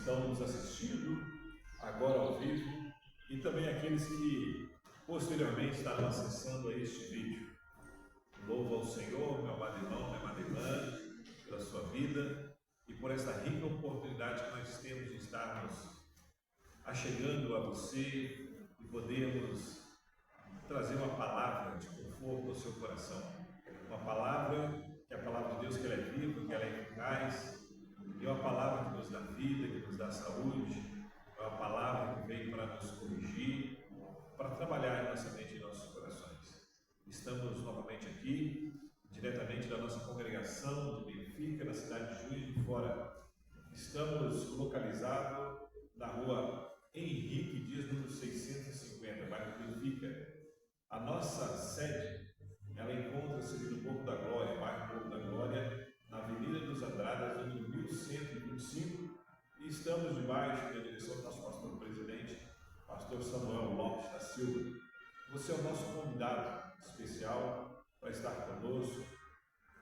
estão nos assistindo agora ao vivo e também aqueles que posteriormente estarão acessando a este vídeo. Louvo ao Senhor, meu amado irmão, minha amada irmã, pela sua vida e por essa rica oportunidade que nós temos de estarmos achegando a você e podermos trazer uma palavra de conforto ao seu coração. Uma palavra que é a palavra de Deus, que ela é viva, que ela é eficaz, e é uma palavra que nos dá vida, que nos dá saúde, é uma palavra que vem para nos corrigir, para trabalhar em nossa mente e em nossos corações. Estamos novamente aqui, diretamente da nossa congregação de Benfica, na cidade de Juiz de Fora. Estamos localizados na rua Henrique Dias, número 650, bairro Benfica. A nossa sede, ela encontra-se no Morro da Glória, bairro Morro da Glória, na Avenida dos Andradas, número 1125, e estamos debaixo da direção do nosso pastor presidente, pastor Samuel Lopes da Silva. Você é o nosso convidado especial para estar conosco,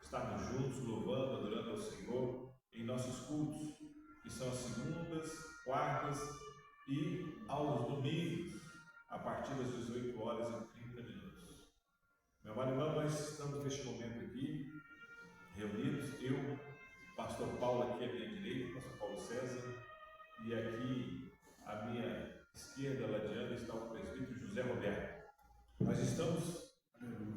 estarmos juntos louvando, adorando ao Senhor em nossos cultos, que são as segundas, quartas e aos domingos, a partir das 18 horas e 30 minutos. Meu amado irmão, nós estamos neste momento aqui, reunidos, eu, pastor Paulo aqui à minha direita, pastor Paulo César, e aqui à minha esquerda, ladeando, está o presbítero José Roberto. Nós estamos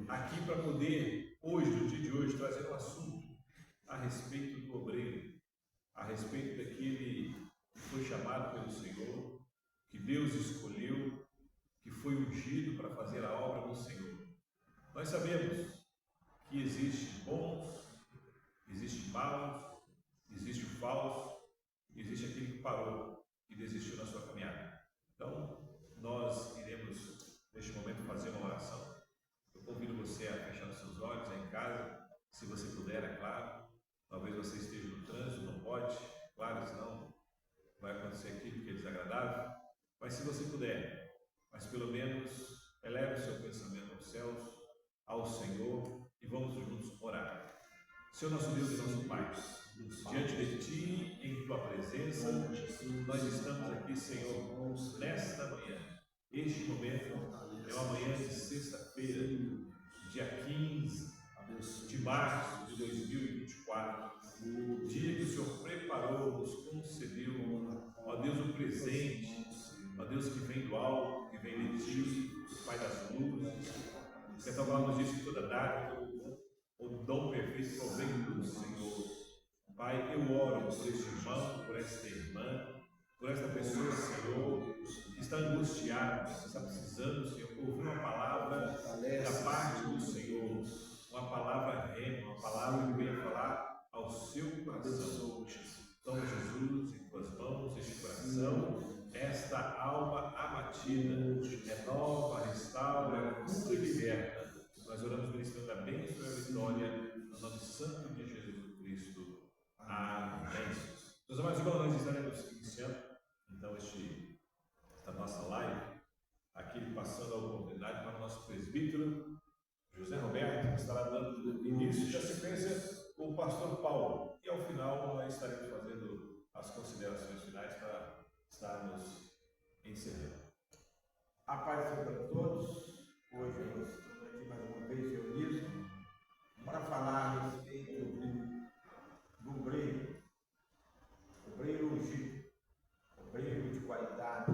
aqui para poder, hoje, no dia de hoje, trazer um assunto a respeito do obreiro, a respeito daquele que foi chamado pelo Senhor, que Deus escolheu, que foi ungido para fazer a obra do Senhor. Nós sabemos que existe bons, existe maus, existe o falso, existe aquele que parou e desistiu na sua caminhada. Então, nós iremos, neste momento, fazer uma oração. Eu convido você a fechar os seus olhos aí em casa, se você puder, é claro. Talvez você esteja no trânsito, não pode, claro, senão vai acontecer aquilo que é desagradável. Mas se você puder, mas pelo menos eleve o seu pensamento aos céus, ao Senhor, e vamos juntos orar. Senhor nosso Deus e nosso Pai, diante de Ti, em Tua presença, nós estamos aqui, Senhor, nesta manhã. Este momento é uma manhã de sexta-feira, dia 15 de março de 2024, dia que o Senhor preparou, nos concedeu, ó Deus, um presente, ó Deus, que vem do alto, que vem de Ti, Pai das luzes, que a Tua palavra nos diz que toda dádiva, o dom perfeito provém do Senhor. Pai, eu oro por este irmão, por esta irmã, por esta pessoa, Senhor, que está angustiada, que está precisando, Senhor, ouvir uma palavra da parte do Senhor, uma palavra rema, uma palavra que venha falar ao seu coração. Toma, Jesus, em Tuas mãos, este coração, esta alma abatida, renova, restaura, cura e liberta. Nós oramos ministrando a bênção e a vitória no nome santo de Jesus Cristo. Amém. Meus amados irmãos, nós estaremos iniciando então esta nossa live, aqui passando a oportunidade para o nosso presbítero José Roberto, que estará dando início da sequência com o pastor Paulo. E ao final nós estaremos fazendo as considerações finais para estarmos encerrando. A paz seja para todos. Hoje nós estamos aqui mais uma vez reunidos para falar a respeito do obreiro ungido, obreiro de qualidade.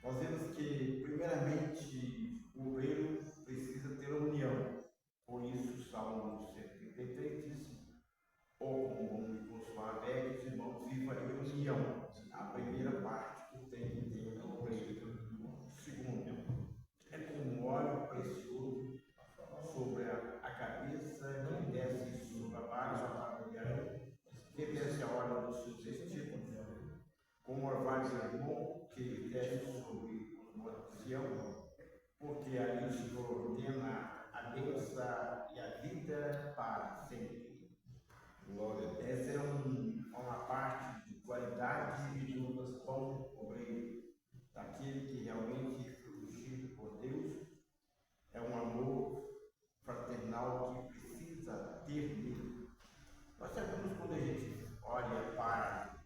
Nós vemos que, primeiramente, o obreiro precisa ter união. Por isso, o Salmo 133 diz: ou como consoar velhos irmãos, viva em união. A primeira parte que tem que ter o obreiro. Segundo, é como óleo precioso sobre a cabeça, que desce sobre a barba do leão, que desce a ordem dos seus testículos, como orvalho de Hermon, que desce sobre os montes de Sião, porque ali o Senhor ordena a bênção e a vida para sempre. Glória a Deus. Essa é uma parte de qualidade de um bom obreiro, daquele que realmente foi ungido por Deus. É um amor fraternal que precisa ter nele. Nós sabemos, quando a gente olha para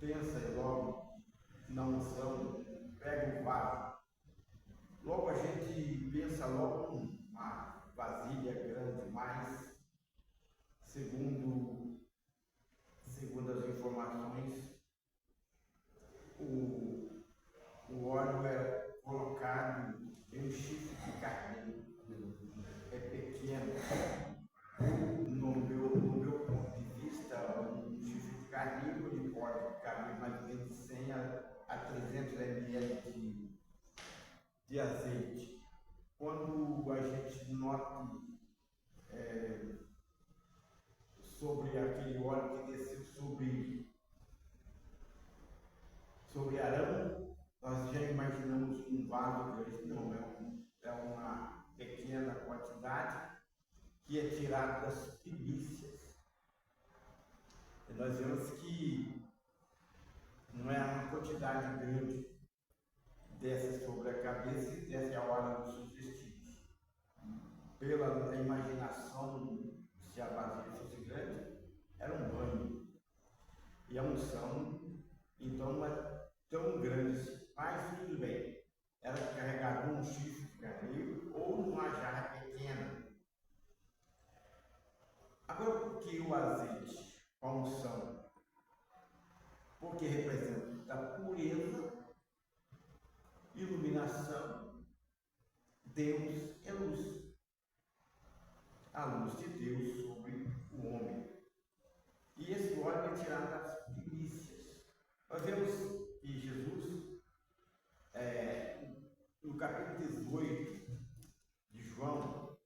pensa logo na unção, pega um vaso. Logo a gente pensa logo numa vasilha grande, mas segundo as informações, o óleo é colocado em um chifre de carneiro. É pequeno. No meu ponto de vista, um chifre de carneiro ele pode caber mais ou menos de 100 a 300 ml de azeite. Quando a gente nota sobre aquele óleo que desceu sobre Arão, nós já imaginamos um vaso grande. Não, é uma pequena quantidade que é tirada das primícias. E nós vemos que não é uma quantidade grande, desce sobre a cabeça e desce a hora dos seus vestidos. Pela imaginação, se a vasilha fosse grande, era um banho. E a unção, então, não é tão grande, mas tudo bem. Era carregado num chifre de carneiro ou numa jarra pequena. Agora, por que o azeite, a unção? Porque representa a pureza, iluminação. Deus é luz. A luz de Deus sobre o homem. E esse óleo é tirado das primícias. Nós vemos que Jesus, no capítulo 18 de João,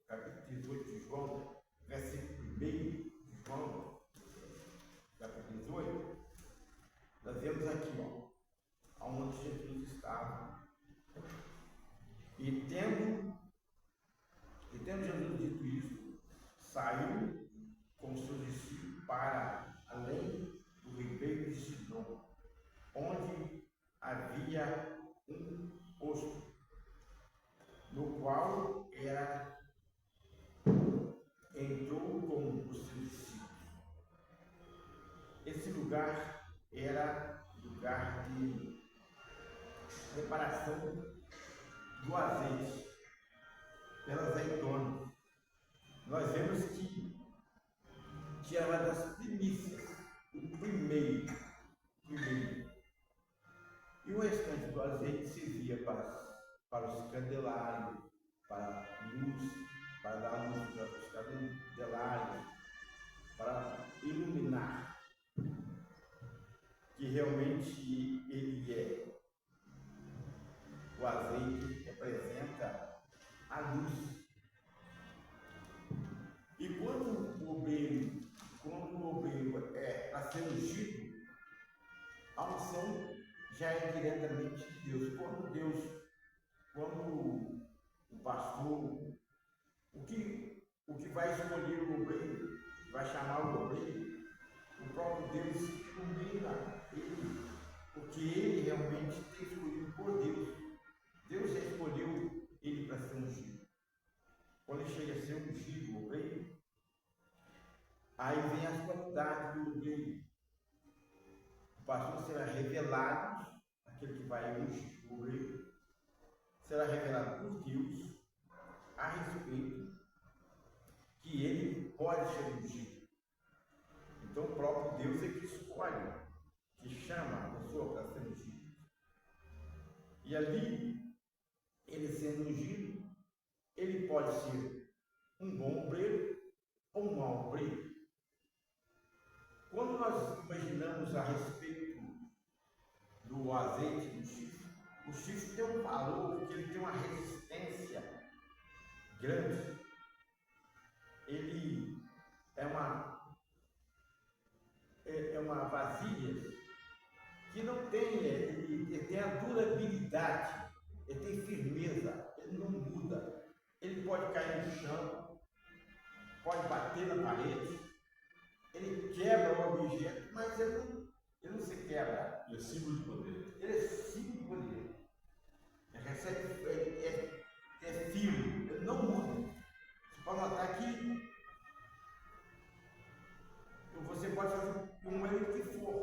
versículo 1 de João, capítulo 18, nós vemos aqui, onde Jesus estava. E tendo Jesus dito isso, saiu com seus discípulos para além do ribeiro de Sidom, onde havia um poço, no qual entrou com os seus discípulos. Esse lugar era lugar de preparação do azeite pela azeitona. Nós vemos que era das primícias, o primeiro. E o restante do azeite servia para os candelários, para a luz, para dar luz para os candelários, para iluminar, que realmente ele é. O azeite representa a luz. E quando o obreiro é para ser ungido, a unção já é diretamente de Deus. Quando o pastor, o que vai escolher o obreiro, vai chamar o obreiro, o próprio Deus ilumina ele, porque ele realmente tem escolhido por Deus. Deus já escolheu ele para ser ungido. Quando ele chega a ser ungido, o obreiro, aí vem as qualidades do obreiro. O pastor será revelado, aquele que vai ungir o obreiro, será revelado por Deus a respeito que ele pode ser ungido. Então o próprio Deus é que escolhe, que chama a pessoa para ser ungido. E ali, ele sendo ungido, ele pode ser um bom obreiro ou um mau obreiro. Quando nós imaginamos a respeito do azeite do chifre, o chifre tem um valor, porque ele tem uma resistência grande. Ele é uma vasilha que não tem, ele tem a durabilidade, ele tem firmeza, ele não muda. Ele pode cair no chão, pode bater na parede, ele quebra o objeto, mas ele não se quebra. Ele é símbolo de poder. Ele é símbolo de poder. Ele recebe, é firme, ele não muda. Você pode notar que você pode fazer com ele que for.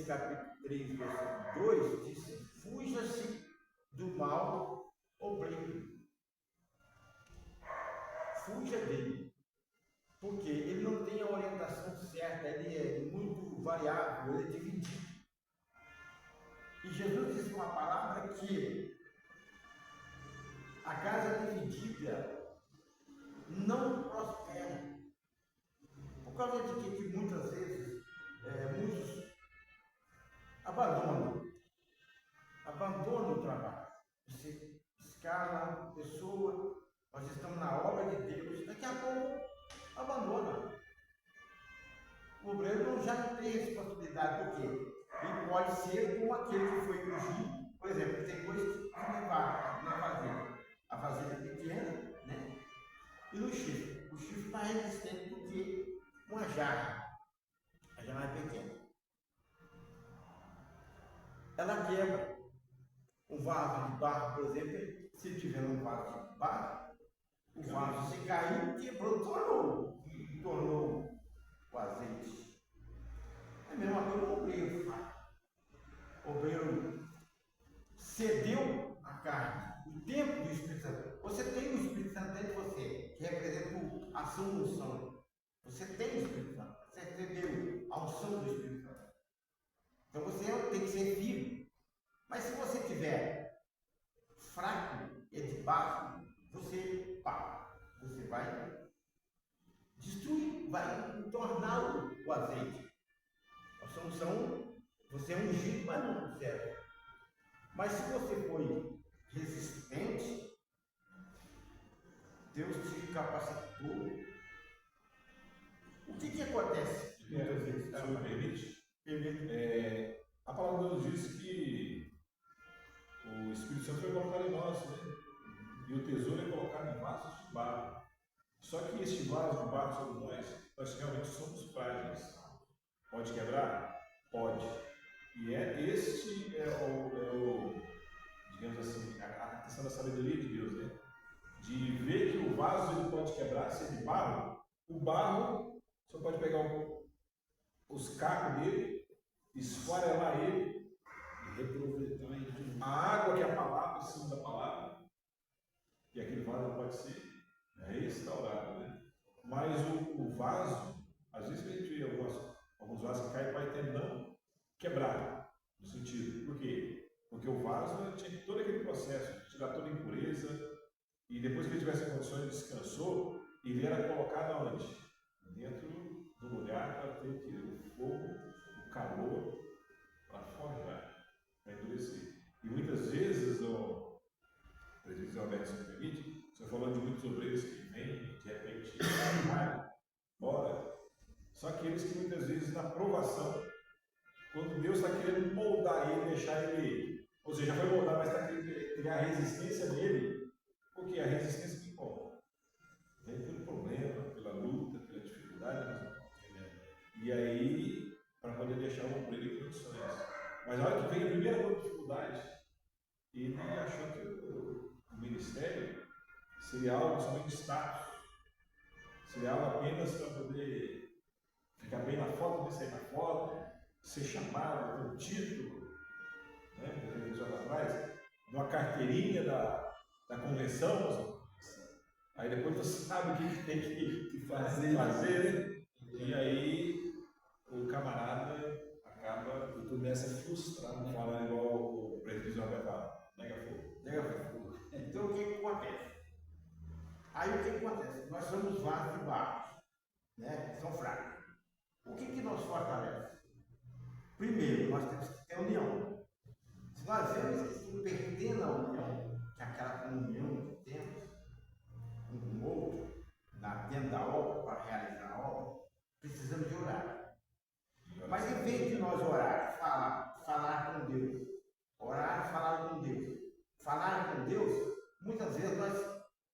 capítulo 3, versículo 2, diz: fuja-se do mal obreiro. Fuja dele. Porque ele não tem a orientação certa, ele é muito variável, ele é dividido. E Jesus disse uma palavra que a casa dividida não prospera. Por causa de que muitas vezes muitos abandonam o trabalho. Você escala pessoa, nós estamos na obra de Deus, daqui a pouco abandona. O obreiro já não tem responsabilidade, por quê? Ele pode ser como aquele que foi ungido. Por exemplo, tem dois tipos de vaca na fazenda. A fazenda pequena, né? E no chifre. O chifre mais resistente do que uma jarra. A jarra é pequena. Ela quebra. Um vaso de barro, por exemplo, se tiver um vaso de barro, o vaso se caiu, quebrou, tornou o azeite. É a mesma coisa o obreiro faz. O obreiro cedeu a carne, o tempo do Espírito Santo. Você tem o Espírito Santo dentro de você, que representa a sua unção. Você tem o Espírito Santo, você recebeu a unção do Espírito Santo. Então você tem que ser firme. Mas se você tiver fraco e de barro, você vai destruir, vai tornar o azeite. A sua unção, você é ungido, mas não serve. Mas se você foi resistente, Deus te capacitou. O que acontece? Muitas vezes, permite? A palavra de Deus diz que o Espírito Santo foi colocado em nós, né? E o tesouro é colocado em vasos de barro. Só que este vaso de barro sobre nós realmente somos frágeis. Pode quebrar? Pode. E este é o digamos assim, a questão da sabedoria de Deus, né? De ver que o vaso ele pode quebrar, se é de barro, o barro, você pode pegar os cacos dele, esfarelar ele, e reaproveitar a água que é a palavra, em cima da palavra, e aquele vaso pode ser restaurado, né? Mas o vaso, às vezes a gente vê alguns vasos que caem, pode até não quebrar, no sentido, por quê? Porque o vaso tinha todo aquele processo de tirar toda a impureza, e depois que ele tivesse condições, descansou, ele era colocado aonde? Dentro do lugar para ter o fogo, o calor, para forjar, para endurecer. E muitas vezes, o presbítero Alberto se permite, você falando de muitos obreiros que vêm, de repente, embora, são aqueles que muitas vezes na provação, quando Deus está querendo moldar ele, deixar ele, ou seja, já foi moldar, mas está querendo criar a resistência nele, porque a resistência que importa vem pelo problema, pela luta, pela dificuldade, e aí, para poder deixar o obreiro em condições. Mas a hora que vem a primeira dificuldade, ele achou que o ministério seria algo somente status, seria algo apenas para poder ficar bem na foto, sair na foto, ser chamado, ter um título, né, anos atrás, uma carteirinha da convenção, aí depois você sabe o que tem que fazer, né? E aí o camarada acaba e começa a frustrar, né? Falando igual o presbítero vai falar, nega fogo. Então o que acontece? Aí o que acontece? Nós somos vasos de barro, né? São fracos. O que nos fortalece? Primeiro, nós temos que ter união. Se nós vemos que estamos perdendo a união, que é aquela comunhão que temos um com o outro, dentro da obra, para realizar a obra, precisamos de orar. Mas em vez de nós orar, falar com Deus, orar, falar com Deus, muitas vezes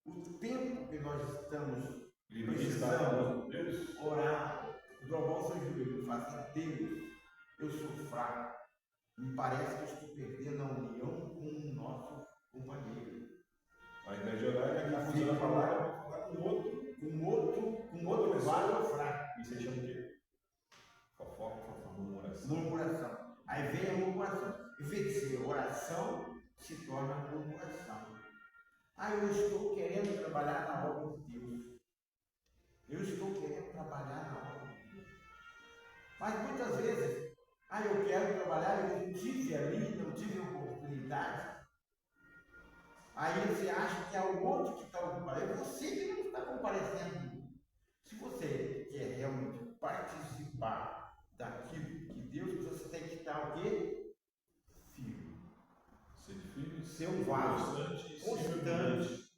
o tempo que nós estamos precisando orar, dobrar o seu joelho e falar: Deus, eu sou fraco, me parece que eu estou perdendo a união com o nosso companheiro. Ao invés de orar, ele acaba usando a palavra para falar com outro vaso fraco. E você chama o quê? Fofoca, murmuração. Murmuração. Aí vem a murmuração. Em vez de ser oração, se torna murmuração. Eu estou querendo trabalhar na obra de Deus. Eu estou querendo trabalhar na obra de Deus. Mas muitas vezes, eu quero trabalhar, eu não tive ali, não tive oportunidade. Aí você acha que é o outro que está ocupado, é você que não está comparecendo. Se você quer realmente participar daquilo que Deus, você tem que estar o quê? Firme. Ser firme, Ser um vaso constante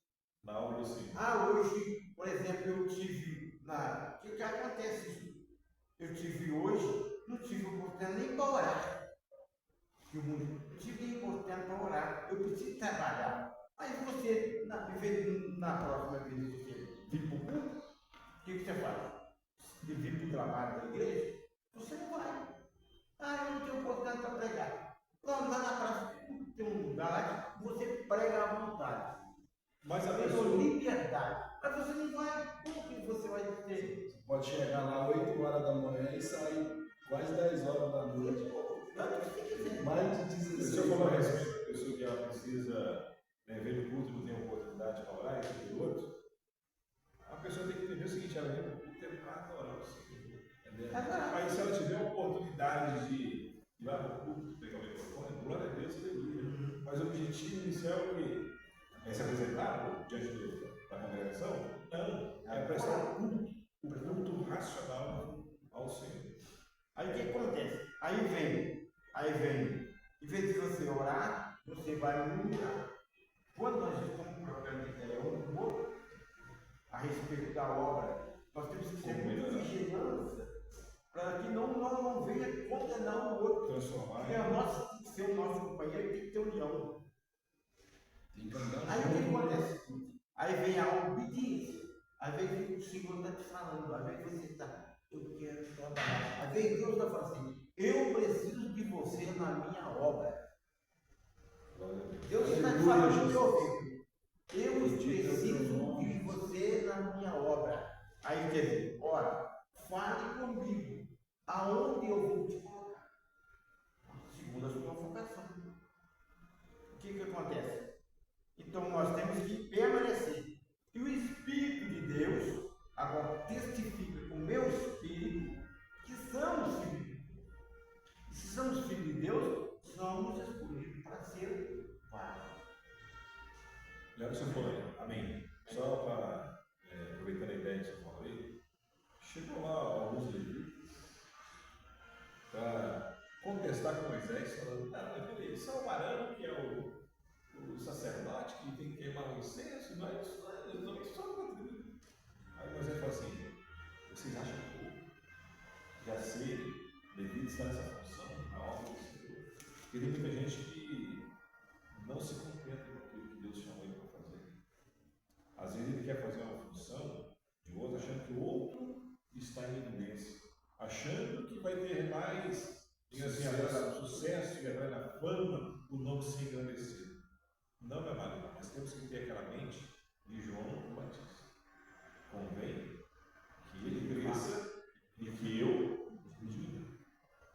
na obra do Senhor. Hoje, por exemplo, eu tive o que acontece isso? Eu tive hoje, não tive oportunidade nem para orar. Não tive nem oportunidade para orar. Eu preciso trabalhar. Aí você, na próxima vez que você vir para o culto, o que você faz? De vir para o trabalho da igreja, você não vai. Eu não tenho oportunidade para pregar. Vamos lá na praça, tem um lugar lá que você prega à vontade. Mas a tem pessoa... liberdade. Mas você não vai. Como que você vai ter? Você pode chegar lá 8 horas da manhã e sair quase 10 horas da noite. Mais de 16 Se eu falar a respeito da pessoa que ela precisa ver no culto e não tem oportunidade para orar e tudo outro, a pessoa tem que entender o seguinte: ela vem no culto é para adorar o Senhor. Aí se ela tiver a oportunidade de ir lá no culto, pegar o microfone, glória a Deus, aleluia. Mas o objetivo inicial é o quê? É se apresentar diante da congregação? Não, é prestar o culto racional ao Senhor. Aí o que acontece? Aí vem, em vez de você orar, você vai murmurar. Quando nós estamos trocando ideia um com o outro, a respeito da obra, nós temos que ter muita vigilância para que não venha condenar o outro. Transformar. Porque tem que ser o nosso companheiro, tem que ter união. Aí o que acontece? Aí vem a obediência. Às vezes o Senhor está te falando, às vezes você está, eu quero trabalhar. Às vezes Deus está falando assim, eu preciso de você na minha obra. Deus está te falando no teu ouvido. Eu preciso de você na minha obra. Aí quer dizer, ora, fale comigo. Aonde eu vou te colocar? Segundo a sua vocação. O que acontece? Então nós temos que permanecer. E o Espírito de Deus agora testifica com o meu Espírito que somos filhos de Deus. E se somos filhos de Deus, somos escolhidos para ser vários. Já que você falou aí, amém. Só para, aproveitando a ideia que você falou aí, chegou lá alguns levitas para contestar com Moisés, falando, mas peraí, só o Arão que é o sacerdote que tem que queimar o incenso, nós também só contribuímos. Aí Moisés fala assim, vocês acham que já ser levita está nessa função, a obra do Senhor? Porque tem muita gente que não se contenta com aquilo que Deus chamou ele para fazer. Às vezes ele quer fazer uma função de outro, achando que o outro está em evidência, achando que vai ter mais sucesso e atrai na fama o nome se engrandecer. Não, meu marido, nós temos que ter aquela mente de João Batista. Convém que ele cresça e que eu diminua.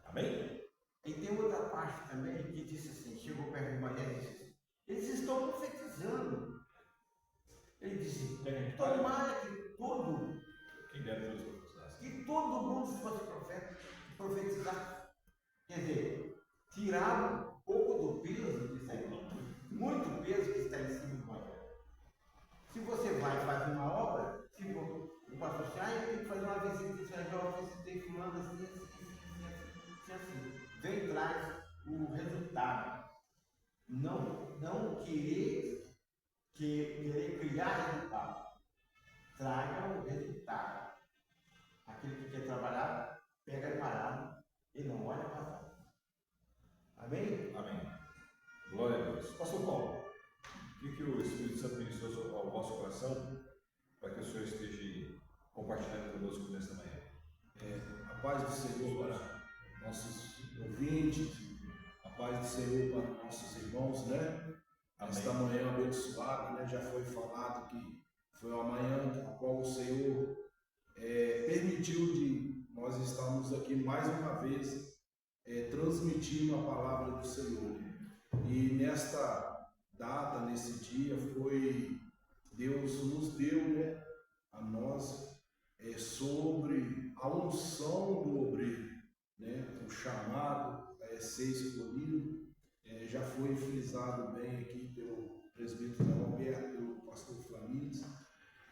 Amém? E tem outra parte também que disse assim, chegou perto de Maria e disse assim, eles estão profetizando. Ele disse, tomara que todo mundo fosse profeta, profetizar. Quer dizer, tirar um pouco do peso disso aí, muito peso que está em cima do Maria. Se você vai fazer uma obra, tipo, o pastor disse, eu tenho que fazer uma visita, eu visitei fulano assim. Vem traz o resultado. Não querer criar resultado. Traga o resultado. Aquele que quer trabalhar, pega parado e não olha para trás. Amém? Amém. Glória a Deus. Pastor Paulo, o que o Espírito Santo ministrou ao vosso coração para que o Senhor esteja compartilhando conosco nesta manhã? A paz do Senhor para nossos ouvintes, a paz do Senhor para nossos irmãos, né? Esta manhã abençoada, né? Já foi falado que foi uma manhã a qual o Senhor permitiu de nós estarmos aqui mais uma vez transmitindo a palavra do Senhor. E nesta data, nesse dia, Deus nos deu, né, a nós sobre a unção do obreiro, né, o chamado a ser escolhido. Já foi frisado bem aqui pelo presbítero Roberto, pelo pastor Flamínios,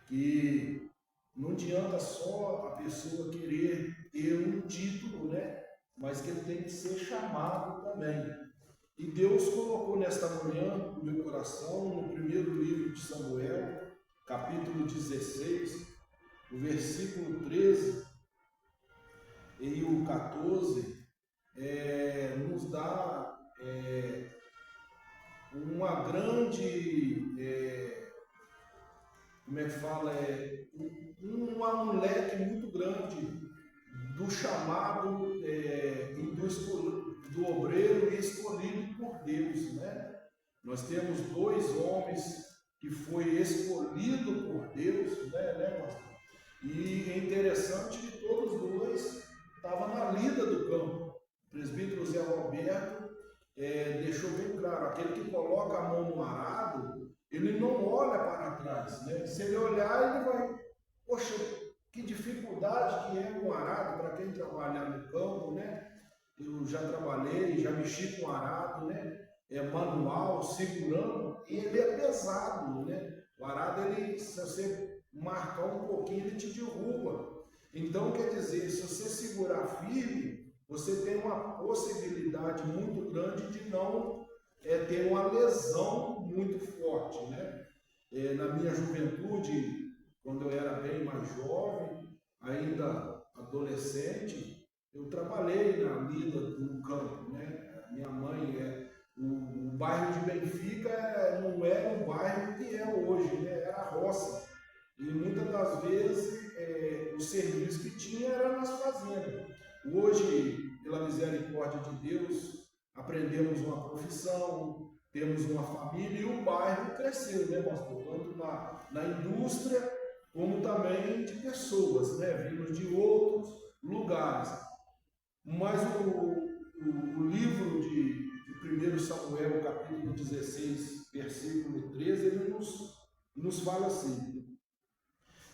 que não adianta só a pessoa querer ter um título, né, mas que ele tem que ser chamado também. E Deus colocou nesta manhã no meu coração, no primeiro livro de Samuel, capítulo 16, o versículo 13 e o 14, nos dá uma grande, como é que fala, um leque muito grande do chamado do obreiro escolhido por Deus, né? Nós temos dois homens que foi escolhido por Deus, né, pastor? E é interessante que todos dois estavam na lida do campo. O presbítero Zé Roberto deixou bem claro, aquele que coloca a mão no arado, ele não olha para trás, né? Se ele olhar, ele vai, poxa, que dificuldade que é um arado para quem trabalhar no campo, né? Eu já trabalhei, já mexi com arado, né? Manual, segurando, e ele é pesado, né? O arado, se você marcar um pouquinho, ele te derruba. Então, quer dizer, se você segurar firme, você tem uma possibilidade muito grande de não ter uma lesão muito forte, né? Na minha juventude, quando eu era bem mais jovem, ainda adolescente, eu trabalhei na lida do campo, né? Minha mãe o bairro de Benfica não era o bairro que é hoje, né? Era a roça. E muitas das vezes o serviço que tinha era nas fazendas. Hoje, pela misericórdia de Deus, aprendemos uma profissão, temos uma família e o bairro cresceu, né, pastor? Tanto na indústria como também de pessoas, né? Vindo de outros lugares. Mas o livro de 1 Samuel, capítulo 16, versículo 13, ele nos fala assim: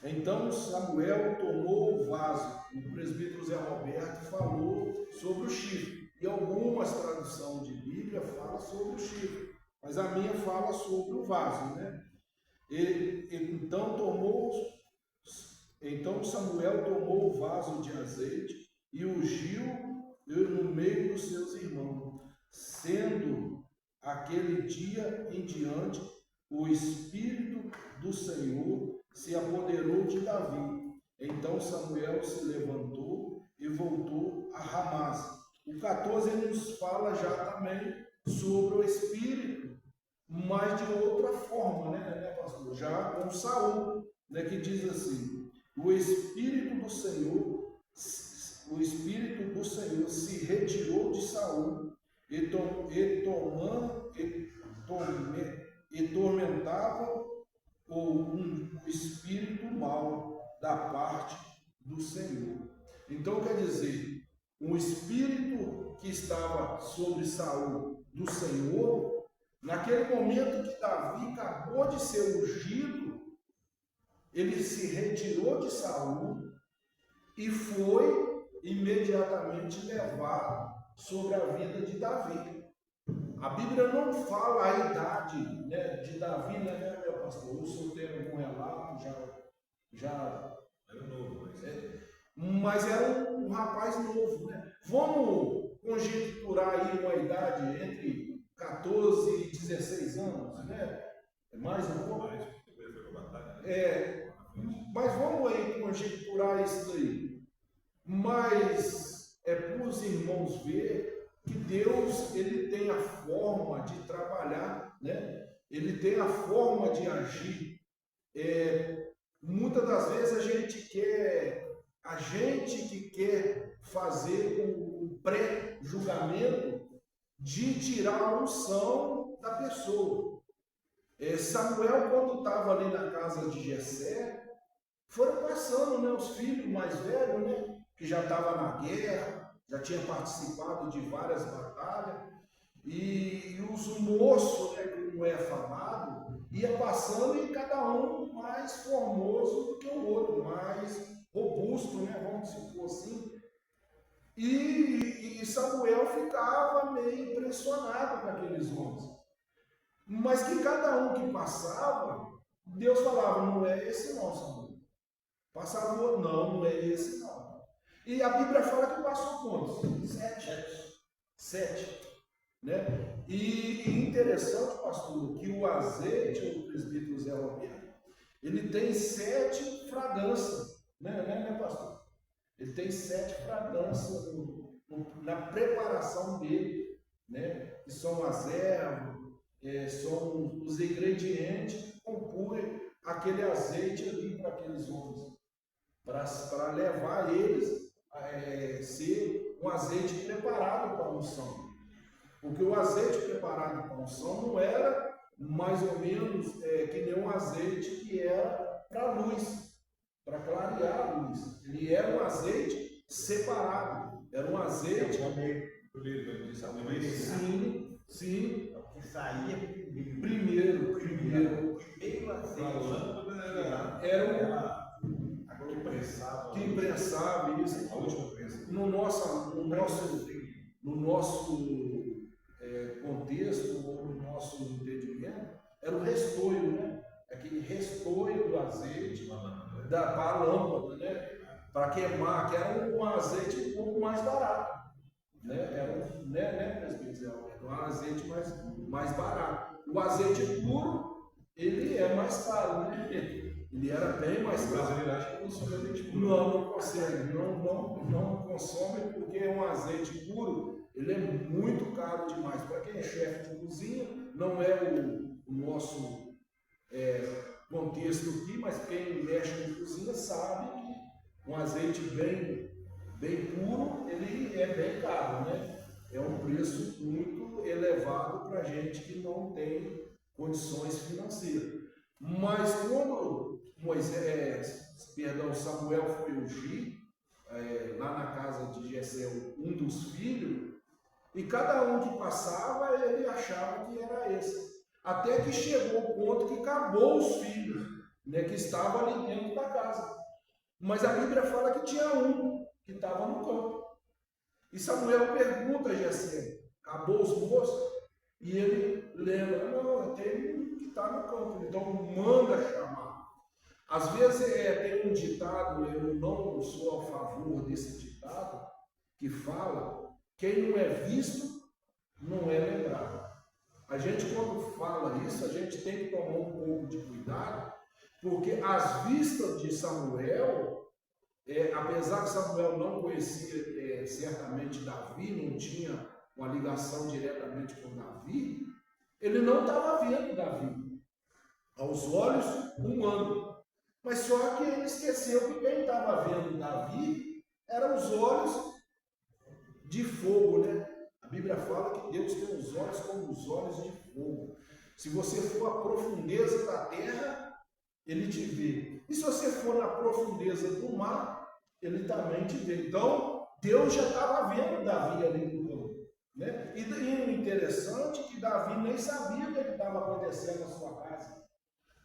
então Samuel tomou o vaso, o presbítero Zé Roberto falou sobre o chifre, e algumas traduções de Bíblia falam sobre o chifre, mas a minha fala sobre o vaso, né? Então Samuel tomou o vaso de azeite e ungiu no meio dos seus irmãos, sendo aquele dia em diante o Espírito do Senhor se apoderou de Davi. Então Samuel se levantou e voltou a Ramás. O 14 nos fala já também sobre o Espírito, mas de outra forma, né, pastor? Já com Saul, né, que diz assim: o Espírito do Senhor se retirou de Saul e tormentava um espírito mau da parte do Senhor. Então quer dizer, um espírito que estava sobre Saul do Senhor, naquele momento que Davi acabou de ser ungido, ele se retirou de Saul e foi imediatamente levado sobre a vida de Davi. A Bíblia não fala a idade, né, de Davi, né, meu pastor? O senhor tem algum relato? Já era novo, mas era um rapaz novo, né? Vamos conjecturar aí uma idade entre 14 e 16 anos, né? Mais um pouco. Mas vamos aí conjecturar isso daí. Mas para os irmãos ver que Deus, ele tem a forma de trabalhar, né? Ele tem a forma de agir. Muitas das vezes a gente que quer fazer o pré-julgamento de tirar a unção da pessoa. Samuel, quando estava ali na casa de Jessé, foram passando, né, os filhos mais velhos, né, que já estavam na guerra, já tinha participado de várias batalhas, e os moços, né, como é falado, ia passando e cada um mais formoso do que o outro, mais robusto, né, vamos supor assim. E Samuel ficava meio impressionado com aqueles homens. Mas que cada um que passava, Deus falava, não é esse não, Samuel. Passava o outro, não é esse não. E a Bíblia fala que passou quantos? 7. Né? E interessante, pastor, que o azeite, o presbítero Zé Roberto, ele tem 7 fragrâncias, né, pastor? Ele tem 7 fragrâncias na preparação dele, né? Que são as ervas, são os ingredientes que compõem aquele azeite ali para aqueles homens, para levar eles a ser um azeite preparado para a unção. Porque o azeite preparado para a unção não era mais ou menos que nem um azeite que era para a luz, para clarear a luz. Ele era um azeite separado, era um azeite. Sim. É o que saía Primeiro azeite. Era que imprensava isso. A última prensa. No nosso contexto, ou no nosso entendimento, era o restoio, né? Aquele restoio do azeite para a lâmpada, né? Para queimar, que era um azeite um pouco mais barato. Né? Era presbítero? Era um azeite mais barato. O azeite puro, ele é mais caro, né? Ele era bem mais caro. O brasileiro acha que consome azeite puro. Não consegue, não consome, porque um azeite puro, ele é muito caro demais. Para quem é chefe de cozinha, não é o nosso contexto aqui, mas quem mexe com cozinha sabe que um azeite bem puro, ele é bem caro, né? É um preço muito elevado para gente que não tem condições financeiras. Mas quando Samuel foi ungir, lá na casa de Jessé, um dos filhos, e cada um que passava, ele achava que era esse. Até que chegou o ponto que acabou os filhos, né, que estavam ali dentro da casa. Mas a Bíblia fala que tinha um que estava no campo. E Samuel pergunta a Jessé, acabou os moços? E ele lembra, não, tem um que está no campo, então manda chamar. Às vezes tem um ditado, eu não sou a favor desse ditado, que fala, quem não é visto, não é lembrado. A gente, quando fala isso, a gente tem que tomar um pouco de cuidado, porque as vistas de Samuel, apesar que Samuel não conhecia certamente Davi, não tinha uma ligação diretamente com Davi, ele não estava vendo Davi aos olhos humanos. Mas só que ele esqueceu que quem estava vendo Davi eram os olhos de fogo, né? A Bíblia fala que Deus tem os olhos como os olhos de fogo. Se você for à profundeza da terra, ele te vê. E se você for na profundeza do mar, ele também te vê. Então, Deus já estava vendo Davi ali no campo. Né? E o interessante é que Davi nem sabia o que estava acontecendo na sua casa.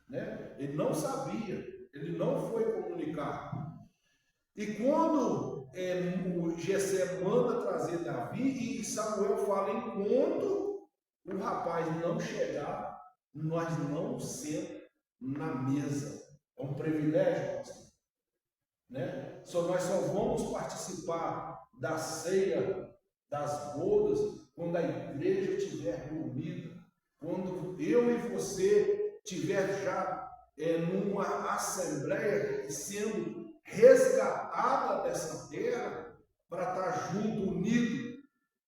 Né? Ele não sabia, ele não foi comunicar. E quando o Jessé manda trazer Davi, e Samuel fala, enquanto o rapaz não chegar, nós não sentamos na mesa. É um privilégio, né? Nós só vamos participar da ceia, das bodas, quando a igreja estiver reunida, quando eu e você estiver já numa assembleia sendo resgatada dessa terra para estar junto, unido,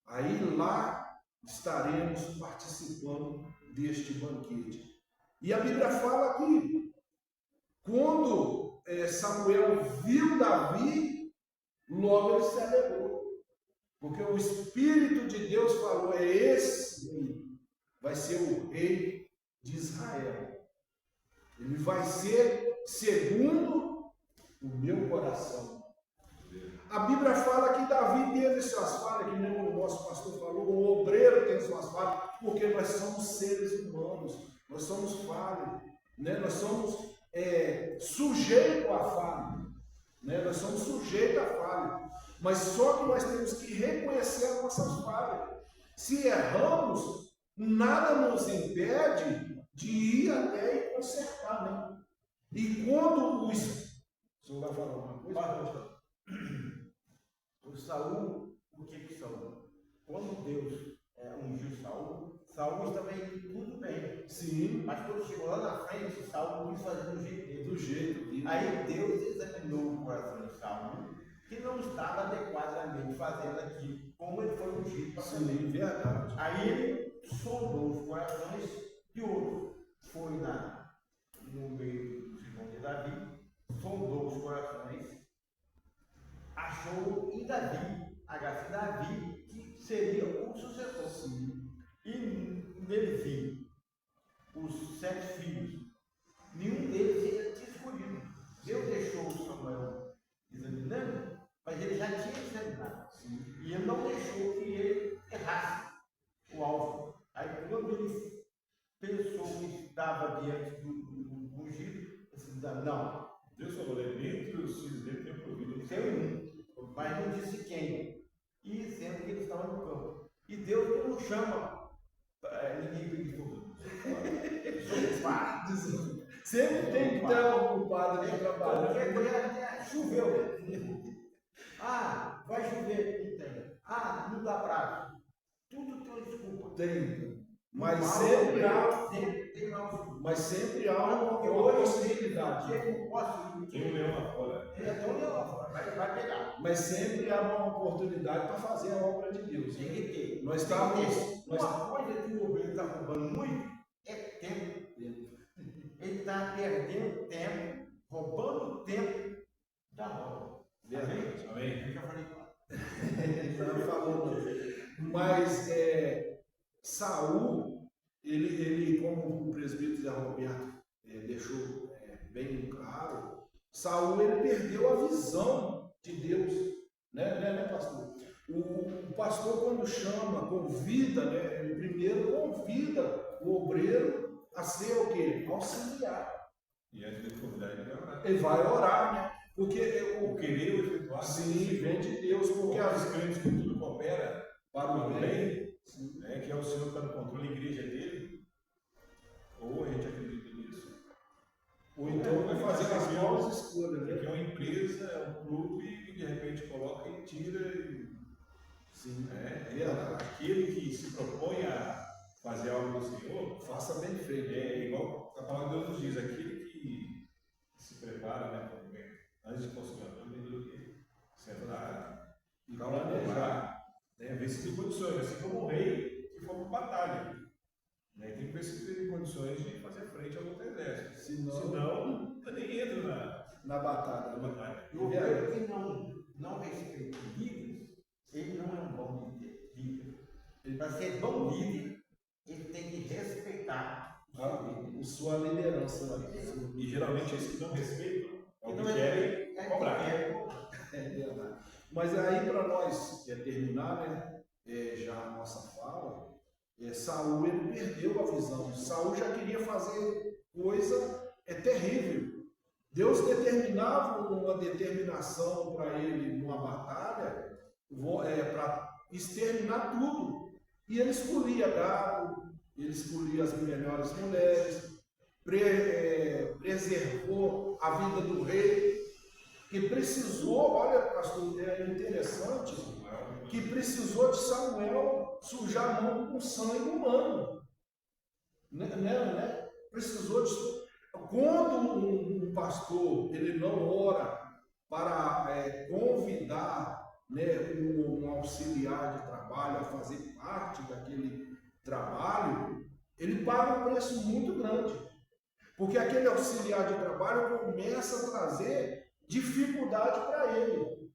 aí lá estaremos participando deste banquete. E a Bíblia fala que quando Samuel viu Davi, logo ele se alegrou, porque o Espírito de Deus falou, esse vai ser o rei de Israel. Ele vai ser segundo o meu coração. A Bíblia fala que Davi teve suas falhas, que nem o nosso pastor falou, o obreiro tem suas falhas, porque nós somos seres humanos, nós somos falhos, né? Nós somos sujeitos à falha, né? Nós somos sujeitos à falha, mas só que nós temos que reconhecer as nossas falhas. Se erramos, nada nos impede de ir até e consertar, né? E quando o senhor vai falar uma coisa? O Saul, o que Saul? Quando Deus ungiu Saul, Saul estava indo tudo bem. Sim. Mas quando chegou lá na frente, Saul quis fazer do jeito dele. Do jeito dele. Aí Deus examinou o coração de Saul, que não estava adequadamente fazendo aquilo, como ele foi ungido para fazer. Sim, verdade. Aí ele sondou os corações de outros. Foi no meio dos irmãos de Davi, sondou os corações, achou em Davi, a graça de Davi, que seria o sucessor. Sim. E nele viu os 7 filhos. Nenhum deles ele tinha escolhido. Deus deixou o Samuel examinando, mas ele já tinha examinado. Sim. E ele não deixou que ele errasse o alvo. Aí quando ele pensou que estava diante do ungido, ele disse, não. Deus falou, dentre os filhos dele tem provido. Tem mas não disse quem. E sendo que eles estavam no campo. E Deus não chama ninguém para ele. Sempre tem que ter um culpado ali trabalhando. Porque choveu. Vai chover. Não tem. Não dá prazo. Tudo tem desculpa. Tem. Mas sempre há. Mas sempre há uma possibilidade. Tem um leão lá fora. Tem um leão lá fora. Vai pegar. Mas sempre há uma oportunidade para fazer a obra de Deus. Tem que ter. Nós estamos. Uma coisa que o obreiro está roubando muito é tempo. Ele está perdendo tempo, roubando tempo da obra. Verdade. Amém? Eu já falei. Não falou, não. Mas Saul, ele, como o presbítero Zé Roberto deixou bem claro, Saul ele perdeu a visão de Deus, né, pastor? O pastor, quando chama, convida, né, ele primeiro convida o obreiro a ser o quê? Auxiliar. E antes de convidar ele vai orar. Ele vai orar, né? Porque o querer, o efetuar. Sim, vem de Deus, porque as crentes que tudo coopera para o bem, né, que é o Senhor que está no controle da igreja dele, ou a gente acredita nisso, ou então vai fazer as boas escolhas, né? Que é uma empresa, é um clube que de repente coloca e tira. Sim. Aquele que se propõe a fazer algo do Senhor, faça bem feito. Igual a palavra de Deus nos diz, aquele que se prepara, né, antes de construir uma coisa, tem que sentar e planejar, né, ver se tem condições, assim como um rei que for para batalha. Né, tem que ver se tem condições de fazer frente ao outro exército. Senão nem entra na batalha. E o obreiro que não respeita líderes, ele não é um bom líder. Para ser bom líder, ele tem que respeitar a sua liderança. E geralmente esses que não respeitam é o que querem cobrar. Mas aí, para nós terminar, né, já a nossa fala, Saul ele perdeu a visão. Saul já queria fazer coisa terrível. Deus determinava uma determinação para ele numa batalha para exterminar tudo. E ele escolhia gado, ele escolhia as melhores mulheres, preservou a vida do rei, que precisou, olha, pastor, é interessante, que precisou de Samuel sujar a mão com sangue humano. Né? Precisou de. Quando um pastor ele não ora para convidar, né, um auxiliar de trabalho a fazer parte daquele trabalho, ele paga um preço muito grande. Porque aquele auxiliar de trabalho começa a trazer dificuldade para ele.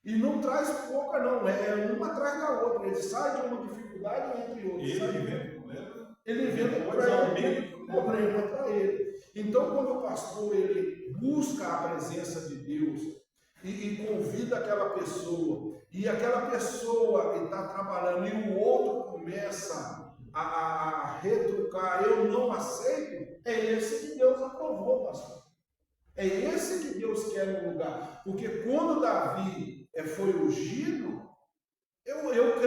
E não traz pouca não, é uma atrás da outra. Ele sai de uma dificuldade entre outras. Ele inventa problema para ele. Então, quando o pastor ele busca a presença de Deus, e convida aquela pessoa, e aquela pessoa está trabalhando e o outro começa a retrucar, eu não aceito, é esse que Deus aprovou, pastor. É esse que Deus quer no lugar. Porque quando Davi foi ungido, eu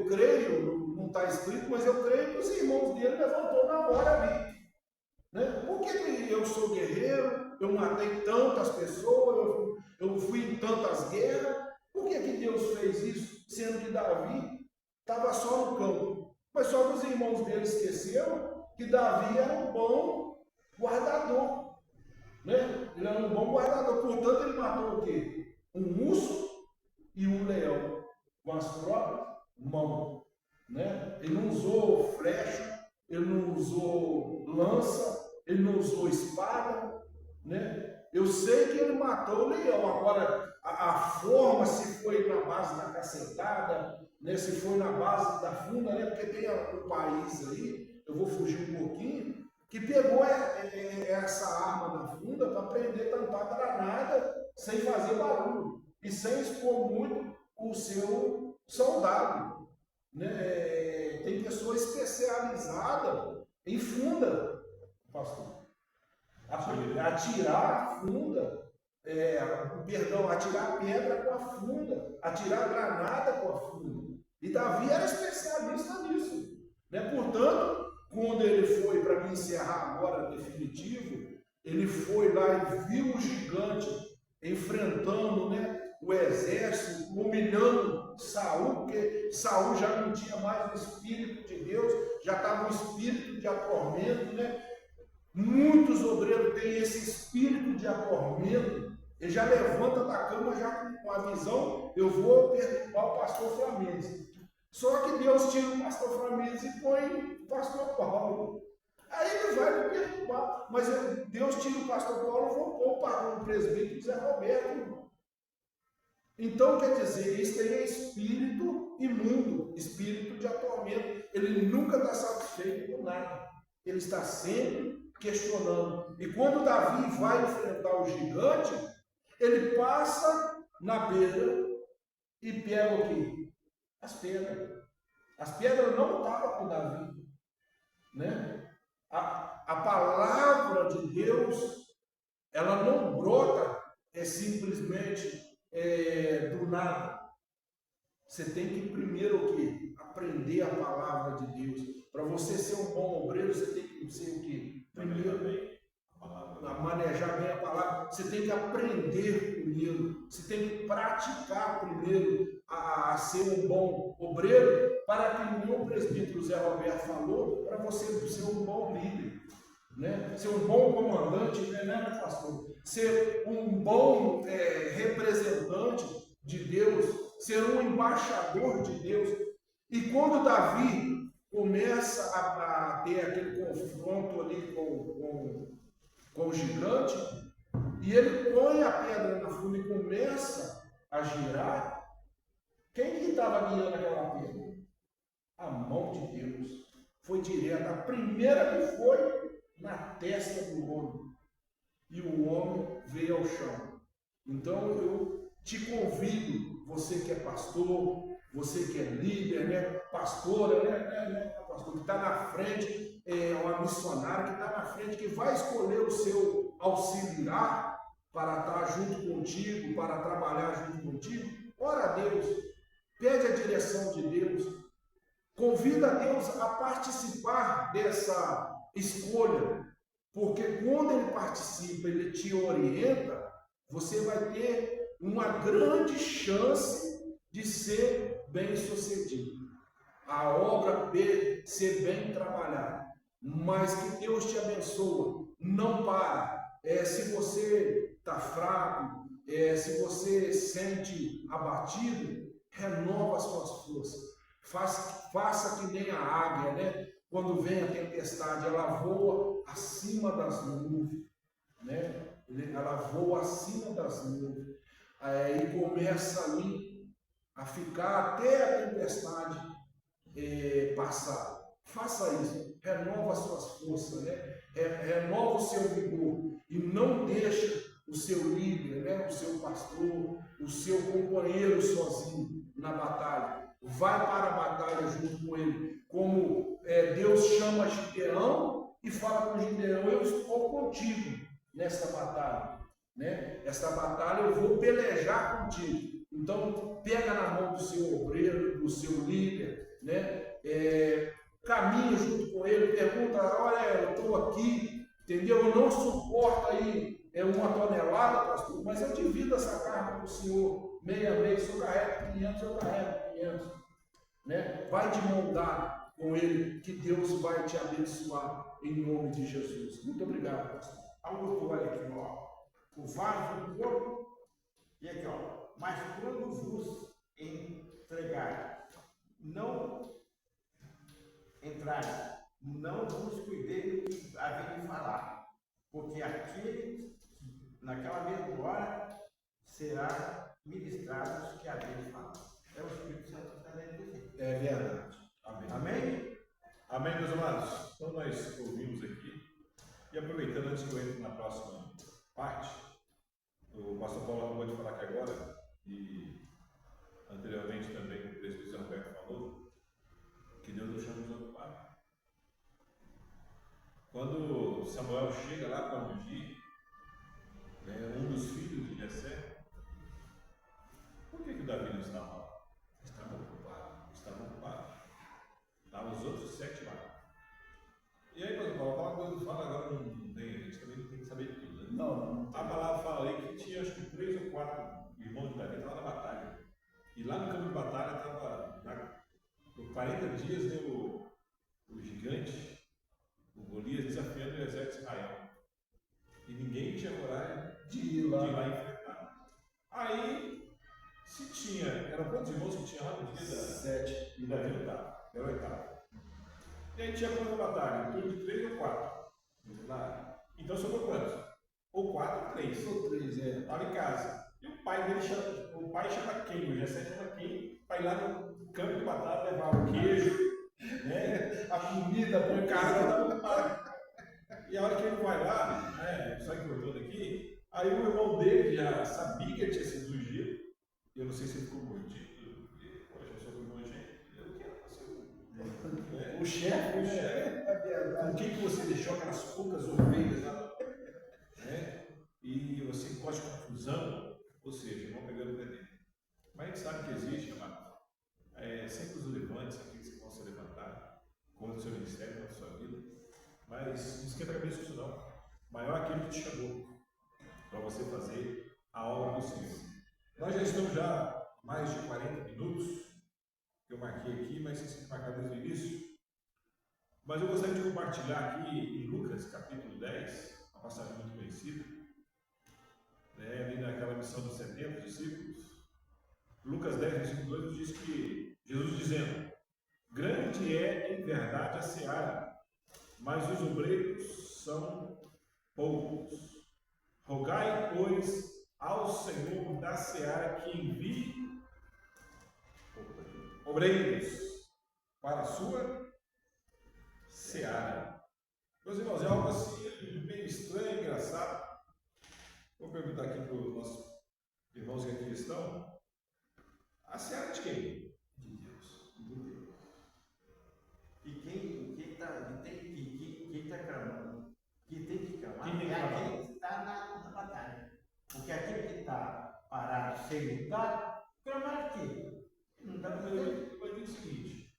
creio, não está escrito, mas eu creio que os irmãos dele levantou na hora ali. Né? Por que eu sou guerreiro, eu matei tantas pessoas, eu fui em tantas guerras? Por que Deus fez isso, sendo que Davi estava só no campo? Mas só que os irmãos dele esqueceram que Davi era um bom guardador. Né? Ele era um bom guardador, portanto ele matou o quê? Um urso e um leão com as próprias mãos. Né? Ele não usou flecha, ele não usou lança, ele não usou espada, né? Eu sei que ele matou o leão. Agora, a forma, se foi na base da cacetada, né? Se foi na base da funda, né? Porque tem um país aí, eu vou fugir um pouquinho, que pegou essa arma da funda para prender, tampar granada sem fazer barulho e sem expor muito o seu soldado. Né? Tem pessoa especializada em funda, pastor. Atirar funda, atirar pedra com a funda, atirar granada com a funda. E Davi era especialista nisso. Né? Portanto, quando ele foi, para me encerrar agora definitivo, ele foi lá e viu o gigante enfrentando, né, o exército, humilhando Saul, porque Saul já não tinha mais o Espírito de Deus, já estava um espírito de atormento, né? Muitos obreiros têm esse espírito de atormento, ele já levanta da cama já com a visão, eu vou perturbar o pastor Flamengo. Só que Deus tira o pastor Flamengo e põe o pastor Paulo. Aí ele vai me perturbar. Mas Deus tira o pastor Paulo e vou pôr o presbítero Zé Roberto. Então, quer dizer, isso aí é espírito imundo, espírito de atormento. Ele nunca está satisfeito com nada. Ele está sempre questionando. E quando Davi vai enfrentar o gigante, ele passa na beira e pega o quê? As pedras. As pedras não estavam com Davi. Né? A palavra de Deus, ela não brota simplesmente do nada. Você tem que primeiro o quê? Aprender a palavra de Deus. Para você ser um bom obreiro, você tem que ser o quê? Primeiro, manejar bem a palavra. Você tem que aprender primeiro. Você tem que praticar primeiro a ser um bom obreiro, para que, como o presbítero Zé Roberto falou, para você ser um bom líder, né? Ser um bom comandante, né, pastor? Ser um bom representante de Deus, ser um embaixador de Deus. E quando Davi começa a ter aquele confronto ali com o gigante, e ele põe a pedra na funda e começa a girar, quem que estava guiando aquela pedra? A mão de Deus. Foi direta. A primeira que foi na testa do homem. E o homem veio ao chão. Então eu te convido, você que é pastor, você que é líder, né? Pastora, né? Pastor que está na frente, uma missionária que está na frente, que vai escolher o seu auxiliar para estar junto contigo, para trabalhar junto contigo. Ora a Deus, pede a direção de Deus, convida a Deus a participar dessa escolha, porque quando ele participa, ele te orienta, você vai ter uma grande chance de ser bem sucedido. A obra ser bem trabalhada. Mas que Deus te abençoe. Não para. Se você está fraco, se você sente abatido, renova as suas forças. Faça que nem a águia, né? Quando vem a tempestade, ela voa acima das nuvens, né? Ela voa acima das nuvens e começa ali a ficar até a tempestade passar. Faça isso, renova as suas forças, né? Renova o seu vigor e não deixa o seu líder, né? O seu pastor, o seu companheiro sozinho na batalha. Vai para a batalha junto com ele. Como Deus chama Gideão e fala com Gideão: eu estou contigo nessa batalha. Né? Essa batalha eu vou pelejar contigo. Então, pega na mão do seu obreiro, do seu líder, né? Caminha junto com ele, pergunta: olha, eu estou aqui, entendeu? Eu não suporto aí 1 tonelada, pastor, mas eu divido essa carga para o senhor, meia, se eu carrego 500, eu carrego 500. Né? Vai de mão dada com ele, que Deus vai te abençoar em nome de Jesus. Muito obrigado, pastor. Augusto, olha aqui, ó. O vaso do corpo, e aqui, ó. Mas quando vos entregar, não entrar, não vos cuidei do que havia de falar, porque aquele, naquela mesma hora, será ministrado os que havia de falar. É o Espírito Santo que está dentro de você. É verdade. Amém. Amém? Amém, meus amados? Então nós ouvimos aqui, e aproveitando, antes que eu entre na próxima parte, o pastor Paulo acabou de falar aqui agora, e anteriormente também o presbítero Roberto falou, que Deus nos chama desocupados. Quando Samuel chega lá para ungir, né, um dos filhos de Jessé, por que Davi não estava lá? Estava ocupado. Estavam os outros 7 lá. E aí, pastor Paulo, fala agora, não tem, a gente também tem que saber tudo, né? Não. A palavra fala aí que tinha acho que 3 ou 4 irmãos de Davi que estavam na batalha. E lá no campo de batalha estava, por 40 dias, né, o gigante, o Golias, desafiando o exército de Israel. E ninguém tinha coragem De ir lá enfrentar. Aí, se tinha, eram quantos irmãos que tinha lá no dia da 7. E Davi não estava, era o 8º. E aí tinha quantas batalhas? Em torno de 3 ou 4. Então sobrou quantos? Ou 4 ou 3. Ou 3, Estava em casa. E o pai dele chama quem? O Jessé chama quem? Para ir lá no campo de batalha levar o queijo, né? A comida, põe casa. E a hora que ele vai lá, né? Só encurtando aqui, aí o irmão dele já sabia que ele tinha sido ungido. Eu não sei se ele ficou mordido, porque, poxa, eu sou primogênito. Eu quero ser o chefe. Com quem que você deixou aquelas poucas ovelhas lá? Né? E você gosta de confusão, ou seja, vão pegando o veneno. Mas a gente sabe que existe, amado, sempre os levantes, aqueles que vão se levantar contra o seu ministério, contra a sua vida. Mas não esquenta a cabeça com isso não. Maior aquele que te chamou para você fazer a obra do Senhor. Nós já estamos mais de 40 minutos, que eu marquei aqui, mas vocês têm que marcar desde o início. Mas eu gostaria de compartilhar aqui em Lucas, capítulo 10, uma passagem muito conhecida, né, ali naquela missão dos 70 discípulos. Lucas 10, versículo 2 diz que Jesus dizendo: grande é em verdade a seara, mas os obreiros são poucos. Rogai, pois, ao Senhor da seara que envie obreiros para a sua seara. Meus irmãos, é algo assim meio estranho, engraçado. Vou perguntar aqui para os nossos irmãos que aqui estão: a seara de quem? De Deus. De Deus. E quem está clamando, quem tem que clamar, é aquele que está na batalha. Porque aquele que está parado sem lutar, clamar aqui. Não dá para fazer. Eu digo o seguinte: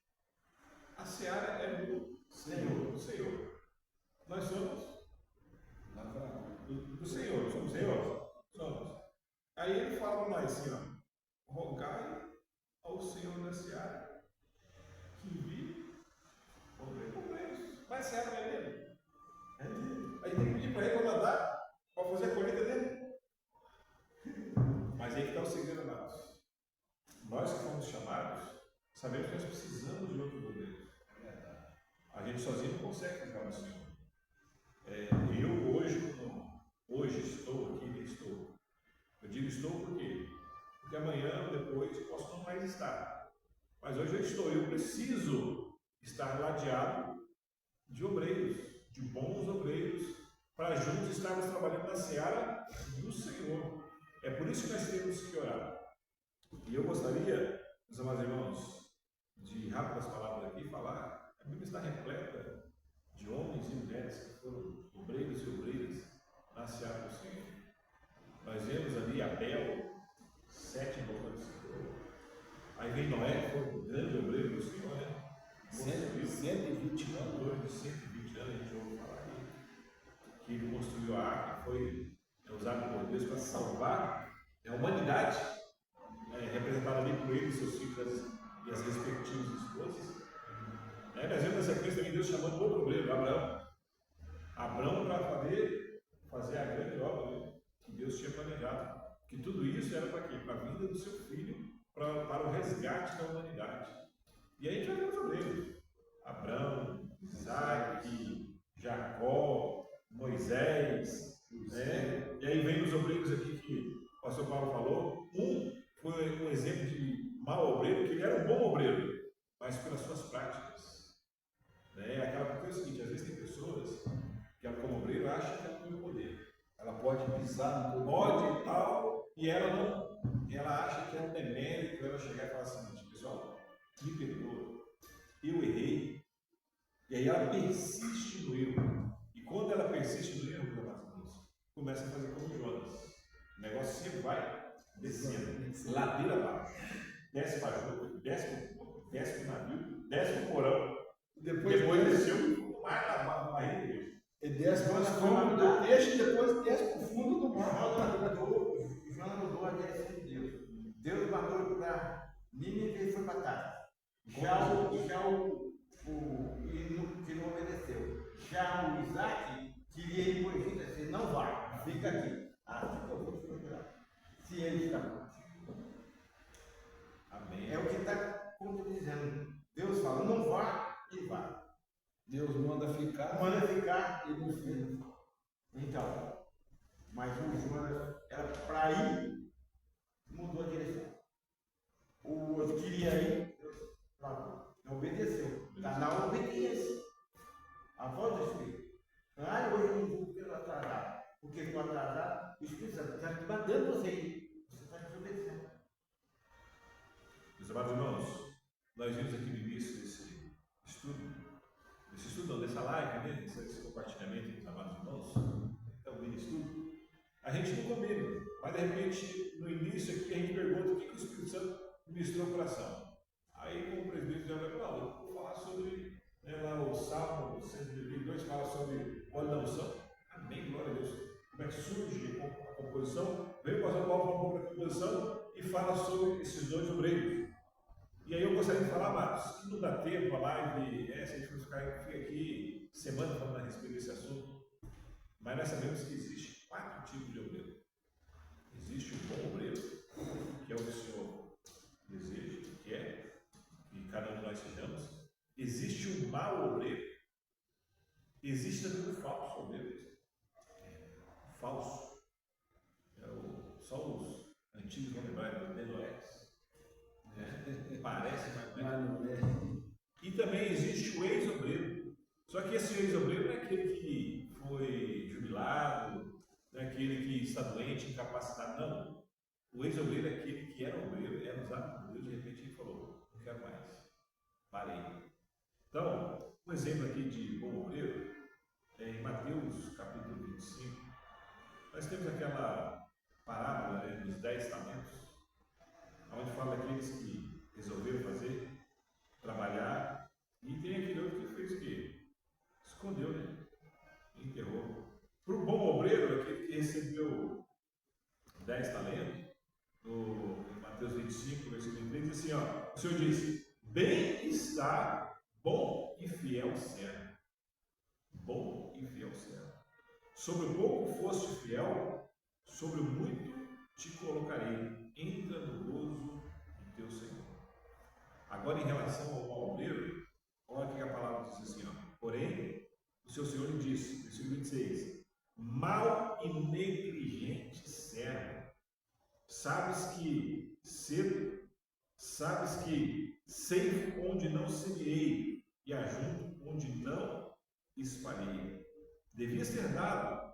a seara é do Senhor. Nós somos do Senhor. Somos Senhor? Somos. Aí ele fala para nós assim, ó: rogai ao Senhor da seara que envie obreiros. Mas a seara não é dele. É dele. Aí tem que pedir para ele mandar para fazer a colheita dele. Mas aí que está o segredo, amados. Nós que fomos chamados, sabemos que nós precisamos de outros obreiros. É verdade. A gente sozinho não consegue ficar no Senhor. Eu hoje estou aqui, nem estou. Eu digo estou por quê? Porque amanhã ou depois posso não mais estar. Mas hoje eu estou. Eu preciso estar ladeado de obreiros, de bons obreiros, para juntos estarmos trabalhando na seara do Senhor. É por isso que nós temos que orar. E eu gostaria, meus amados irmãos, de rápidas palavras aqui falar. A Bíblia está repleta de homens e mulheres que foram obreiros e obreiras na seara do Senhor. Nós vemos ali Abel, 7 invocando o Senhor. Aí vem Noé, que foi um grande obreiro do Senhor, né? 120 anos. De 120 anos, a gente ouve falar aí, que ele construiu a arca, foi usado por Deus para salvar a humanidade, representada ali por ele, seus filhos e as respectivas esposas. Nós vemos na sequência também Deus chamando outro obreiro, Abraão para fazer a grande obra, né, que Deus tinha planejado. Que tudo isso era para quê? Para a vinda do seu filho, para o resgate da humanidade. E aí a gente vai ver os obreiros: Abraão, Isaac, Jacó, Moisés, né? E aí vem os obreiros aqui que o pastor Paulo falou. Um foi um exemplo de mau obreiro, que ele era um bom obreiro, mas pelas suas práticas. Porque é o seguinte: às vezes tem pessoas que ela, como obreiro, acha que ela tem o poder. Ela pode pisar no Pode e tal, e ela não. Ela acha que é um demérito ela chegar e falar assim: pessoal, me perdoa, eu errei. E aí ela persiste no erro. E quando ela persiste no erro, meus amados, começa a fazer como Jonas. O negócio sempre vai descendo, ladeira abaixo. Desce para jogo, desce para o navio, desce para o porão. Depois desceu mais na barriga. E desce para o fundo do peixe e depois desce para o fundo do mar. Jonas mudou a direção de Deus. Deus mandou para Nínive e foi para casa. Que não obedeceu. Já o Isaac queria ir para o Egito, disse: não vai, fica aqui. Fica, eu vou te procurar. Se ele ficar. Amém. É o que está dizendo. Deus fala: não vá, e vai. Deus manda ficar e não fica. Então, mas o Jonas era para ir, mudou a direção. O outro queria ir, não obedeceu. Está na obediência. A voz do Espírito. Hoje eu não vou porque eu estou atrasado. Porque estou atrasado, o Espírito Santo está te mandando você ir. Você está desobedecendo. Meus amados irmãos, nós vimos aqui no início desse estudo, dessa live, né? Esse compartilhamento, meus amados irmãos, é um mini estudo. A gente não combina, mas de repente, no início aqui, a gente pergunta o que o Espírito Santo ministrou no coração. Aí, como o presidente já vai falar, eu vou falar sobre lá o Salmo 122, fala sobre óleo da unção. Amém, glória a Deus. Como é que surge a composição? Vem o pastor Paulo falar um pouco da composição e fala sobre esses dois obreiros. E aí eu gostaria de falar, amados, que não dá tempo a live, se a gente for ficar aqui semana falando a respeito desse assunto, mas nós sabemos que existe 4 tipos de obreiro. Existe o bom obreiro, que é o que o Senhor deseja, que quer, que cada um de nós sejamos. Existe o mau obreiro. Existe também o falso obreiro. Falso. Só os antigos vão lembrar do Meloés. Parece, mas não é. E também existe o ex-obreiro. Só que esse ex-obreiro não é aquele que foi jubilado, não é aquele que está doente, incapacitado, não. O ex-obreiro é aquele que era obreiro, era usado por Deus, de repente ele falou: não quero mais, parei. Então, um exemplo aqui de bom obreiro é em Mateus capítulo 25. Nós temos aquela parábola dos 10 talentos, onde fala daqueles que resolveram trabalhar, e tem aquele outro que fez o quê? Escondeu, né? Enterrou. Para o bom obreiro, aquele que recebeu 10 talentos, em Mateus 25, versículo 3, diz assim: o Senhor disse: bem está, bom e fiel servo. Bom e fiel servo. Sobre o pouco foste fiel, sobre o muito te colocarei. Entra no gozo do teu Senhor. Agora, em relação ao mau obreiro, olha o que a palavra diz assim: porém, o seu Senhor lhe disse, versículo 26, mau e negligente servo, sabes que ceifo onde não semeei e ajunto onde não espalhei. Devias ter dado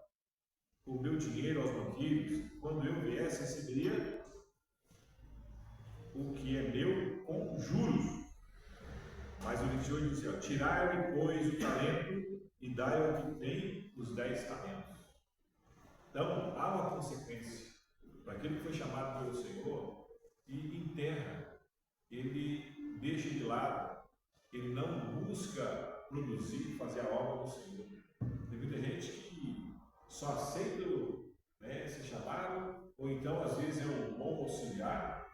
o meu dinheiro aos banqueiros, quando eu viesse, receberia o que é meu com juros. Mas o 28 diz assim: tirai-lhe, pois, o talento e dai ao que tem os 10 talentos. Então, há uma consequência para aquele que foi chamado pelo Senhor e enterra, ele deixa de lado, ele não busca produzir e fazer a obra do Senhor. Tem muita gente que só aceita, né, ser chamado, ou então às vezes é um bom auxiliar,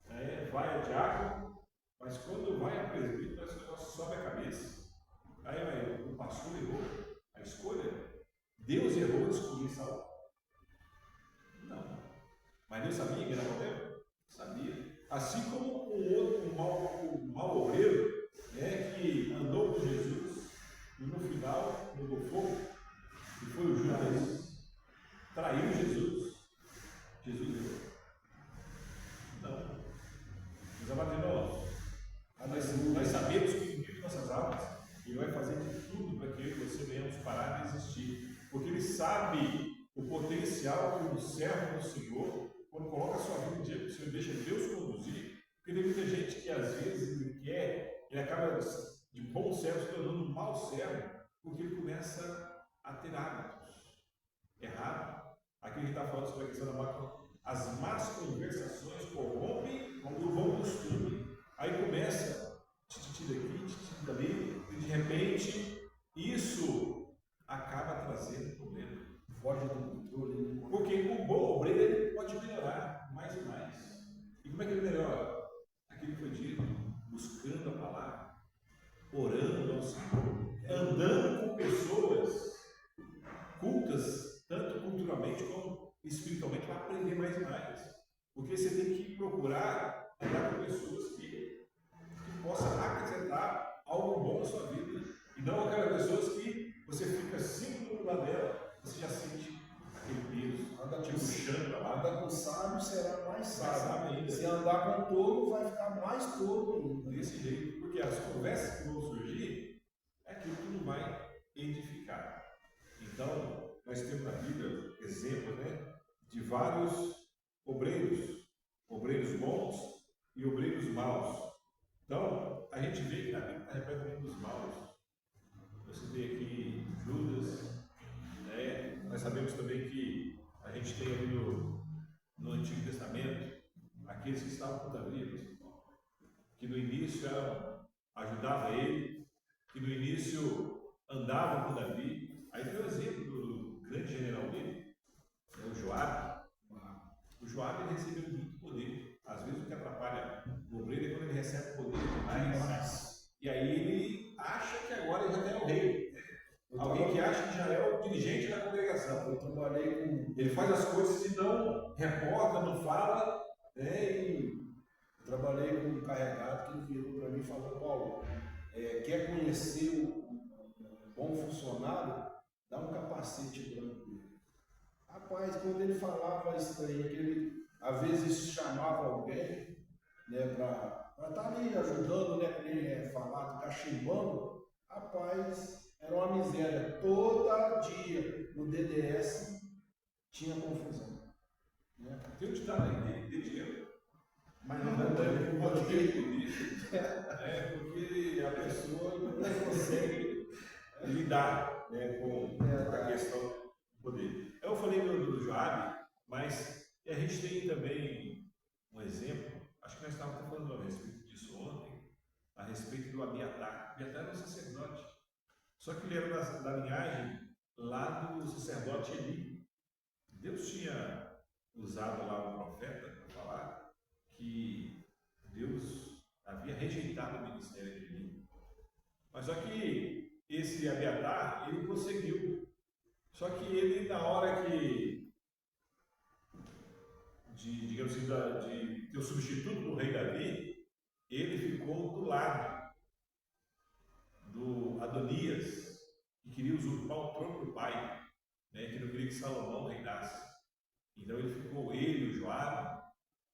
né, vai a diácono, mas quando vai a presbítero, parece que o negócio sobe a cabeça. Aí o pastor errou a escolha, Deus errou a escolher Saul. Não. Mas Deus sabia que era problema? Sabia. Assim como um mau obreiro, né, que andou com Jesus e no final mudou fogo, e foi o Judas, traiu Jesus. Jesus errou. Não. Meus amados irmãos, nós sabemos que Ele vive nossas almas e Ele vai fazer de tudo para que eu e você venhamos parar de existir. Porque Ele sabe o potencial que um servo do Senhor, quando coloca a sua vida diante do Senhor, deixa Deus conduzir. Porque tem muita gente que às vezes ele acaba de bom servo se tornando um mau servo, porque ele começa a ter hábitos errados. Aqui a gente está falando sobre a questão da as más conversações corrompem o bom costume. Aí começa tititi daqui, tititi dali, e de repente isso acaba trazendo problema. Foge do controle. Porque o bom obreiro ele pode melhorar mais e mais. E como é que ele melhora? Aquilo que foi dito, buscando a palavra, orando ao Senhor, andando com pessoas cultas, tanto culturalmente como espiritualmente, para aprender mais e mais. Porque você tem que procurar andar com pessoas que possam acrescentar algo bom na sua vida. E não aquelas pessoas que você fica 5 minutos lá dela, você já sente aquele peso, anda te puxando para lá. Anda com sábio será mais sábio. Ainda. Se andar com tolo, vai ficar mais tolo ainda. Desse jeito, porque as conversas que vão surgir é aquilo que não vai edificar. Então, nós temos na Bíblia exemplos, né, de vários obreiros bons e obreiros maus. Então, a gente vê que na Bíblia está repleto dos maus. Você vê aqui Judas, né? Nós sabemos também que a gente tem ali no Antigo Testamento aqueles que estavam com Davi, que no início ajudavam ele, que no início andavam com Davi. Aí tem o exemplo do grande general dele, o Joabe. O Joabe ele recebeu muito poder. Às vezes o que atrapalha o obreiro é quando ele recebe poder demais. E aí ele acha que agora ele já tem o rei. Alguém que acha que já é o dirigente da congregação. Eu trabalhei com. Ele faz as coisas e não reporta, não fala, né? Eu trabalhei com um carregado que ele virou para mim e falou: Paulo, quer conhecer um bom funcionário? Dá um capacete branco nele. Rapaz, quando ele falava isso daí, que ele às vezes chamava alguém, né, para estar ali ajudando, né, para ele falar, cachimbando, rapaz, era uma miséria. Todo dia no DDS tinha confusão. Né? Tem um ditado aí, tem dinheiro. Mas não deve porque a pessoa não consegue lidar, né, com a questão do poder. Eu falei do Joabe, mas a gente tem também um exemplo, acho que nós estávamos falando a respeito disso ontem, a respeito do Abiatar. Abiatar era um sacerdote, só que ele era da linhagem lá do sacerdote Eli. Deus tinha usado lá um profeta para falar que Deus havia rejeitado o ministério de Eli. Mas só que esse Abiatar, ele conseguiu. Só que ele, na hora digamos assim, de ter o substituto do rei Davi, ele ficou do lado do Adonias, que queria usurpar o trono do pai, né, que não queria que Salomão reinasse. Então ele e o Joabe,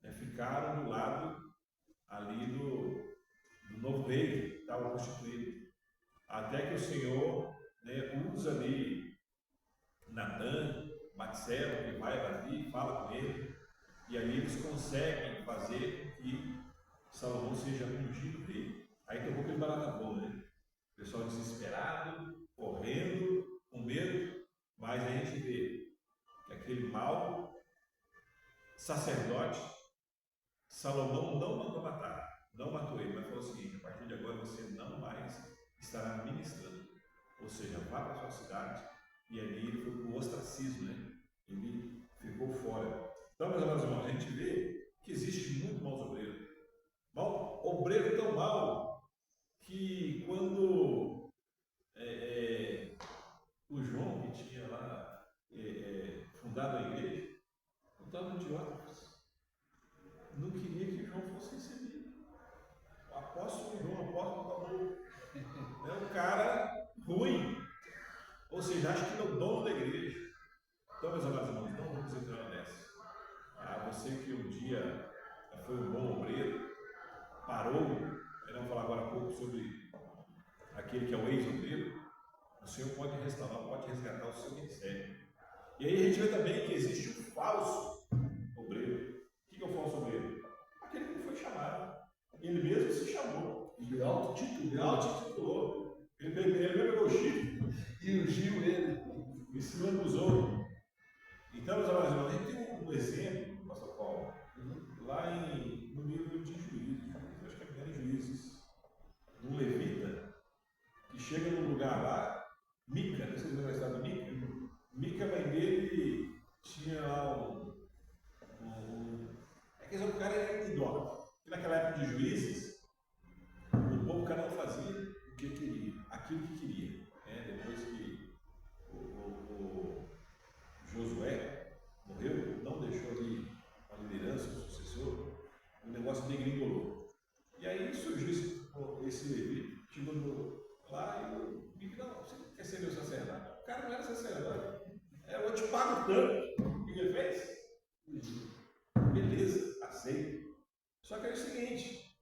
né, ficaram do lado ali do novo rei que estava constituído. Até que o Senhor, né, usa ali Natã, Batseba, que vai a Davi, fala com ele, e ali eles conseguem fazer com que Salomão seja ungido rei. Aí tem um pouco de barata boa, né? O pessoal desesperado, correndo, com medo, mas a gente vê que aquele mau sacerdote, Salomão não mandou matar, não matou ele, mas falou o seguinte: a partir de agora você não mais estará ministrando, ou seja, vá para a sua cidade. E ali ele foi para o ostracismo, né? Ele ficou fora. Então, meus amados irmãos, a gente vê que existe muito maus obreiros. Obreiro tão mau que quando o João, que tinha lá fundado a igreja, o tal do Diótrefes, não queria que João fosse recebido. O apóstolo João, o apóstolo da boca, é um cara ruim. Ou seja, acho que ele é o dono da igreja. Então, meus amados irmãos, não vamos entrar nessa. Você que um dia foi um bom obreiro, parou, vamos falar agora há pouco sobre aquele que é o ex-obreiro, o Senhor pode restaurar, pode resgatar o seu ministério. E aí a gente vê também que existe o falso obreiro. O que é o falso obreiro? Aquele que não foi chamado. Ele mesmo se chamou. E auto-titulou. Ele mesmo pegou o chifre E ungiu ele. e se lambuzou. Então, meus amados irmãos, a gente tem um exemplo, pastor Paulo, lá no livro de Juízes, acho que é primeiro Juízes, um levita que chega num lugar lá, Mica, não sei se você vai estar do Mica. Mica, mãe dele, tinha lá é que o cara era idólatra. E naquela época de Juízes, o povo cada um fazia o que queria, aquilo que queria. Depois que o Josué morreu, não deixou ali a liderança, o sucessor, o negócio degringolou. E aí surgiu esse levita, chegou lá e o Mica, não, você quer ser meu sacerdote? O cara não era sacerdote. Eu te pago tanto. O que ele fez? Beleza, aceito. Só que é o seguinte,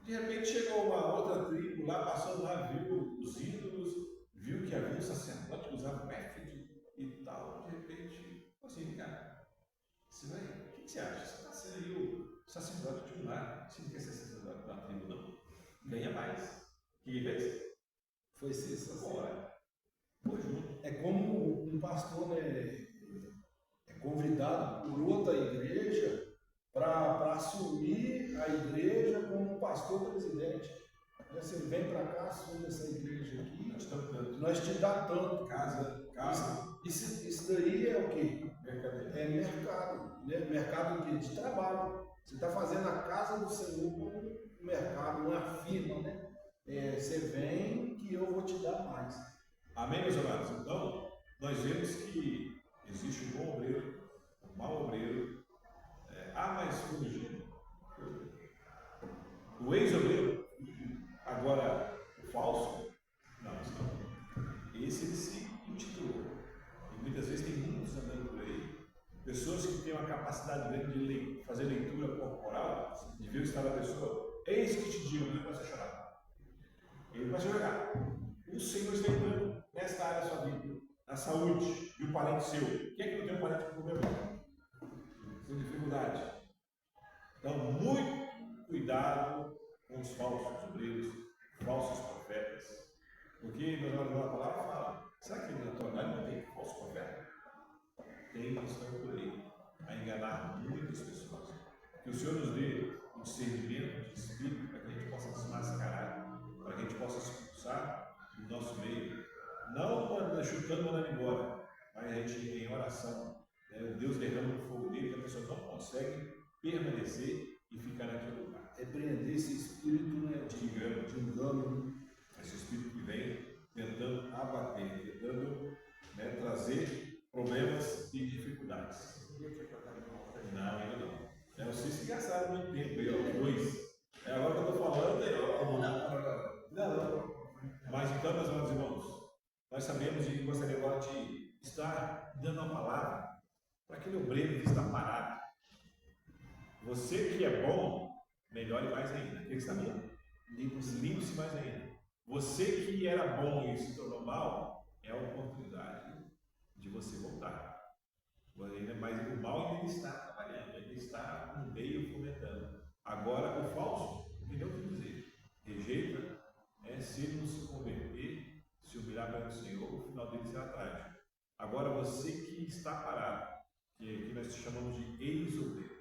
de repente chegou uma outra tribo lá, passando lá, viu os ídolos, viu que havia um sacerdote que usava um éfode e tal, de repente, assim, cara, você vai, o que você acha? Você está sendo aí o sacerdote de um lar, você não quer ser sacerdote da tribo, não? Ganha mais. O que ele fez? Foi ser sacerdote. Foi junto. É como um pastor, né, é convidado por outra igreja para assumir a igreja como pastor presidente. Você vem para cá, assume essa igreja aqui, nós te dá tanto. Casa. Isso daí é o quê? Mercadeiro. É mercado, né? Mercado de trabalho. Você está fazendo a casa do Senhor como um mercado, uma firma, né? Você vem que eu vou te dar mais. Amém, meus amados? Então, nós vemos que existe um bom obreiro, um mau obreiro, há mais fugindo. O ex-obreiro, agora o falso, não. Esse ele se intitulou. E muitas vezes tem muitos andando por aí, pessoas que têm uma capacidade grande de fazer leitura corporal, de ver o estado da pessoa. Eis que te digo, ele começa a chorar. Ele começa a jogar. O Senhor está entrando nesta área da sua vida, na saúde, e o parente seu. Quem é que não tem um parente com problema? Com dificuldade. Então, muito cuidado com os falsos obreiros, falsos profetas. Porque, meus amigos, a palavra fala, será que na atualidade não tem falso profeta? Tem, estão por aí, a enganar muitas pessoas. Que o Senhor nos dê um discernimento de espírito para que a gente possa desmascarar, para que a gente possa expulsar do nosso meio. Não chutando, mandando embora, mas a gente em oração. Deus derrama o fogo dele, que a pessoa não consegue permanecer e ficar naquele lugar. Repreender esse espírito, né, de engano. Esse espírito que vem tentando abater, tentando trazer problemas e dificuldades. Não, ainda não. Vocês que gastaram muito tempo aí, dois. Agora que eu estou falando, não. Mas então, meus amados irmãos, nós sabemos e gostaria agora de estar dando uma palavra para aquele obreiro que está parado. Você que é bom, melhore mais ainda. Aquele que está bom, limpe-se mais ainda. Você que era bom e se tornou mal, é a oportunidade de você voltar. Mas o mal ainda está trabalhando, ainda está no meio fomentando. Agora, o falso, não tem nem o que dizer. Rejeita, se ele não se converter, se humilhar perante o Senhor, o final dele será trágico. Agora, você que está parado, que aqui nós chamamos de ex-obreiro,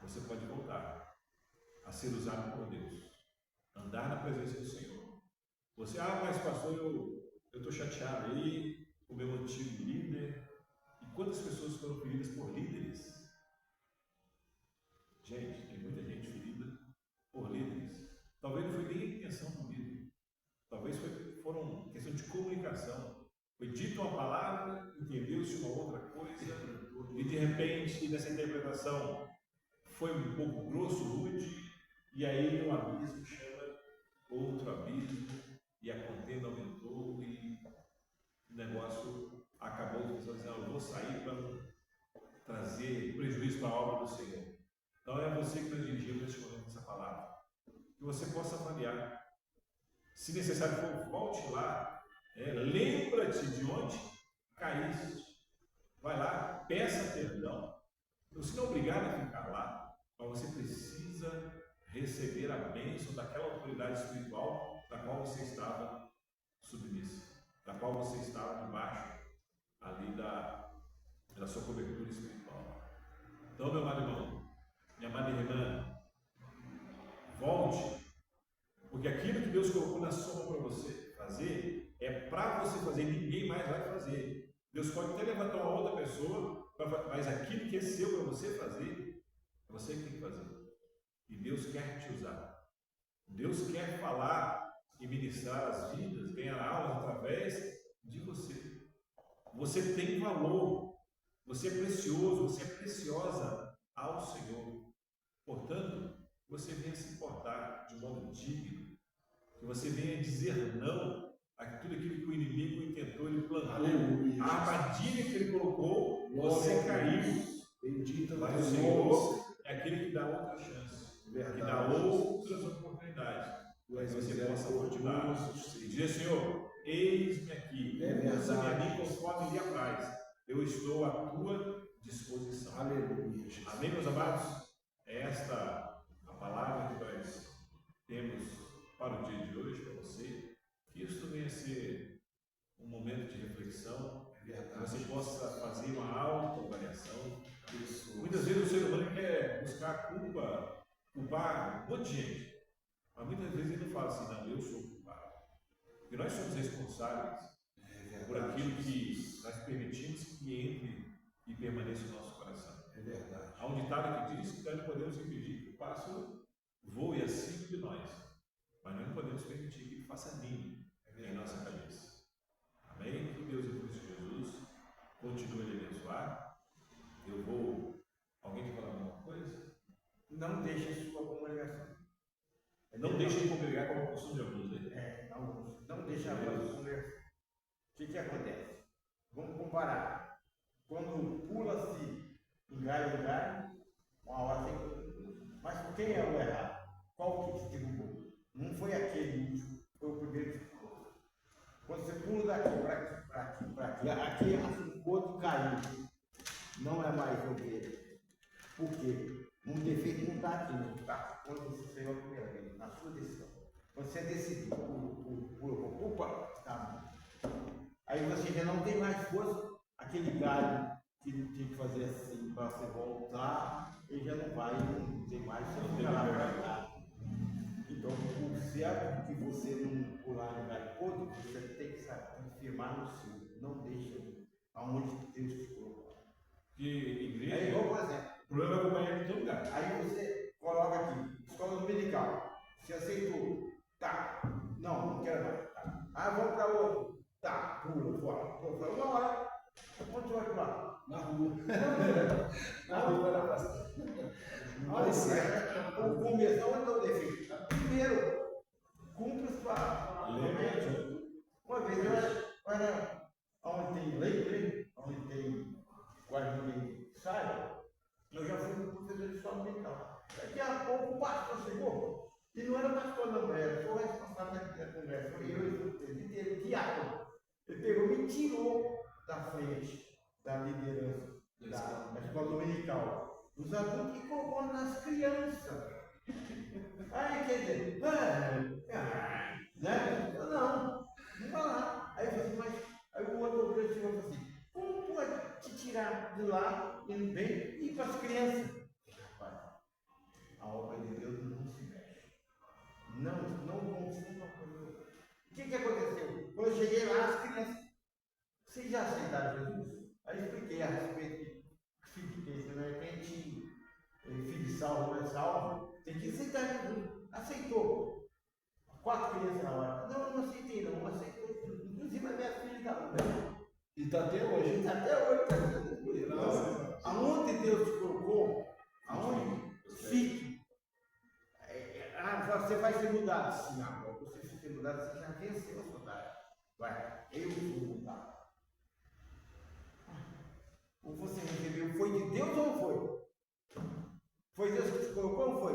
você pode voltar a ser usado por Deus, andar na presença do Senhor. Você, mas pastor, eu estou chateado aí, o meu antigo líder. E quantas pessoas foram feridas por líderes? Gente, tem muita gente ferida por líderes. Talvez não foi nem a intenção do líder. Talvez foram questão de comunicação. Foi dita uma palavra, entendeu-se uma outra coisa, e de repente, nessa interpretação, foi um pouco grosso, rude, e aí um abismo chama outro abismo, e a contenda aumentou, e o negócio acabou de dizer, eu vou sair para trazer prejuízo para a obra do Senhor. Então é você que nos dirigimos neste momento essa palavra. Que você possa avaliar. Se necessário for, volte lá. Lembra-te de onde caíste. Vai lá, peça perdão. Você não é obrigado a ficar lá, mas você precisa receber a bênção daquela autoridade espiritual da qual você estava submissa, da qual você estava debaixo ali da sua cobertura espiritual. Então, meu amado irmão, minha amada irmã, volte, porque aquilo que Deus colocou na sua mão para você fazer é para você fazer, ninguém mais vai fazer. Deus pode até levantar uma outra pessoa, mas aquilo que é seu para você fazer, é você que tem que fazer. E Deus quer te usar. Deus quer falar e ministrar as vidas, ganhar almas através de você. Você tem valor, você é precioso, você é preciosa ao Senhor. Portanto, você venha se portar de modo digno, que você venha dizer não a tudo aquilo que o inimigo intentou, ele plantou. Aleluia. A armadilha que ele colocou, você caiu. Bendito, mas o Senhor é aquele que dá outra chance, que dá outras oportunidades, para que você possa continuar e dizer, Senhor, eis-me aqui, usa-me a mim conforme lhe apraz, eu estou à tua disposição. Aleluia. Amém, meus amados? Esta a palavra que nós temos para o dia de hoje, para você, que isso venha a ser um momento de reflexão, que você possa fazer uma autoavaliação. Muitas vezes o ser humano quer buscar culpar um monte de gente, mas muitas vezes ele não fala assim, não, eu sou culpado. Porque nós somos responsáveis por aquilo que nós permitimos que entre e permaneça no nosso coração. É verdade. Há um ditado que diz que nós não podemos impedir que o pássaro voe acima de nós, mas nós não podemos permitir que ele faça ninho em nossa cabeça. Amém? Que Deus em Cristo Jesus continue a lhe abençoar. Alguém quer falar alguma coisa? Não deixe a sua congregação. Não deixe de congregar como costume de alguns, né? Não deixe a sua congregação. O que acontece? Vamos comparar. Quando pula-se em galho, uma hora tem que. Mas quem é o errado? Qual que te derrubou? Não foi aquele último, foi o primeiro que ficou. Quando você pula daqui para aqui, aqui assim, o outro caiu. Não é mais ovelha. Por quê? Um defeito não está aqui, não está. Quando você saiu a primeira vez, na sua decisão. Quando você decidiu, pula, tá. Aí você já não tem mais força, aquele galho que tinha que fazer assim para você voltar, ele já não vai, não tem mais, você não tem lá para cá. Então, se é que você não pular no galho podre, você tem que firmar no seu, não deixa aonde Deus te colocou. Que igreja. É igual, por exemplo. O problema é acompanhar em todo lugar. Aí você coloca aqui, escola dominical. Você aceitou? Tá. Não quero mais. Tá. Vamos para outro. Tá. Pula fora. Uma hora. Onde você vai pular? Na rua. Na rua, na praça. Olha isso. O começo, onde eu defeito? Primeiro, cumpre sua promessa. Uma vez eu era onde tem lei, onde tem quase ninguém saiba, eu já fui professor de escola dominical. Daqui a pouco o pastor chegou, e não era pastor não, era só o responsável da conversa, foi eu, diácono. Ele pegou e me tirou da frente da liderança da escola dominical. Os adultos que colocam nas crianças. Aí quer dizer, né? Não vai lá. Aí eu falei assim, mas aí o outro obreiro chegou e falou assim, como pode te tirar de lá e não vem e ir para as crianças? Rapaz, a obra de Deus não se mexe. Não confunda com Deus. O que aconteceu? Quando eu cheguei lá, as crianças, vocês já aceitaram Jesus? Aí eu expliquei a respeito de filho, que não é crente, filho salvo, não é salvo, tem que aceitar Jesus. Aceitou. 4 crianças na hora. Não aceitei não, aceitou. Inclusive a minha filha está no bem. E está até hoje. Está até hoje, está sendo. Aonde Deus te colocou, aonde? Fique. Você vai ser mudado. Sim, agora você vai ser mudado, você já venceu a saudade. Vai, eu vou mudar. Ou você recebeu, foi de Deus ou não foi? Foi Deus que te colocou ou não foi?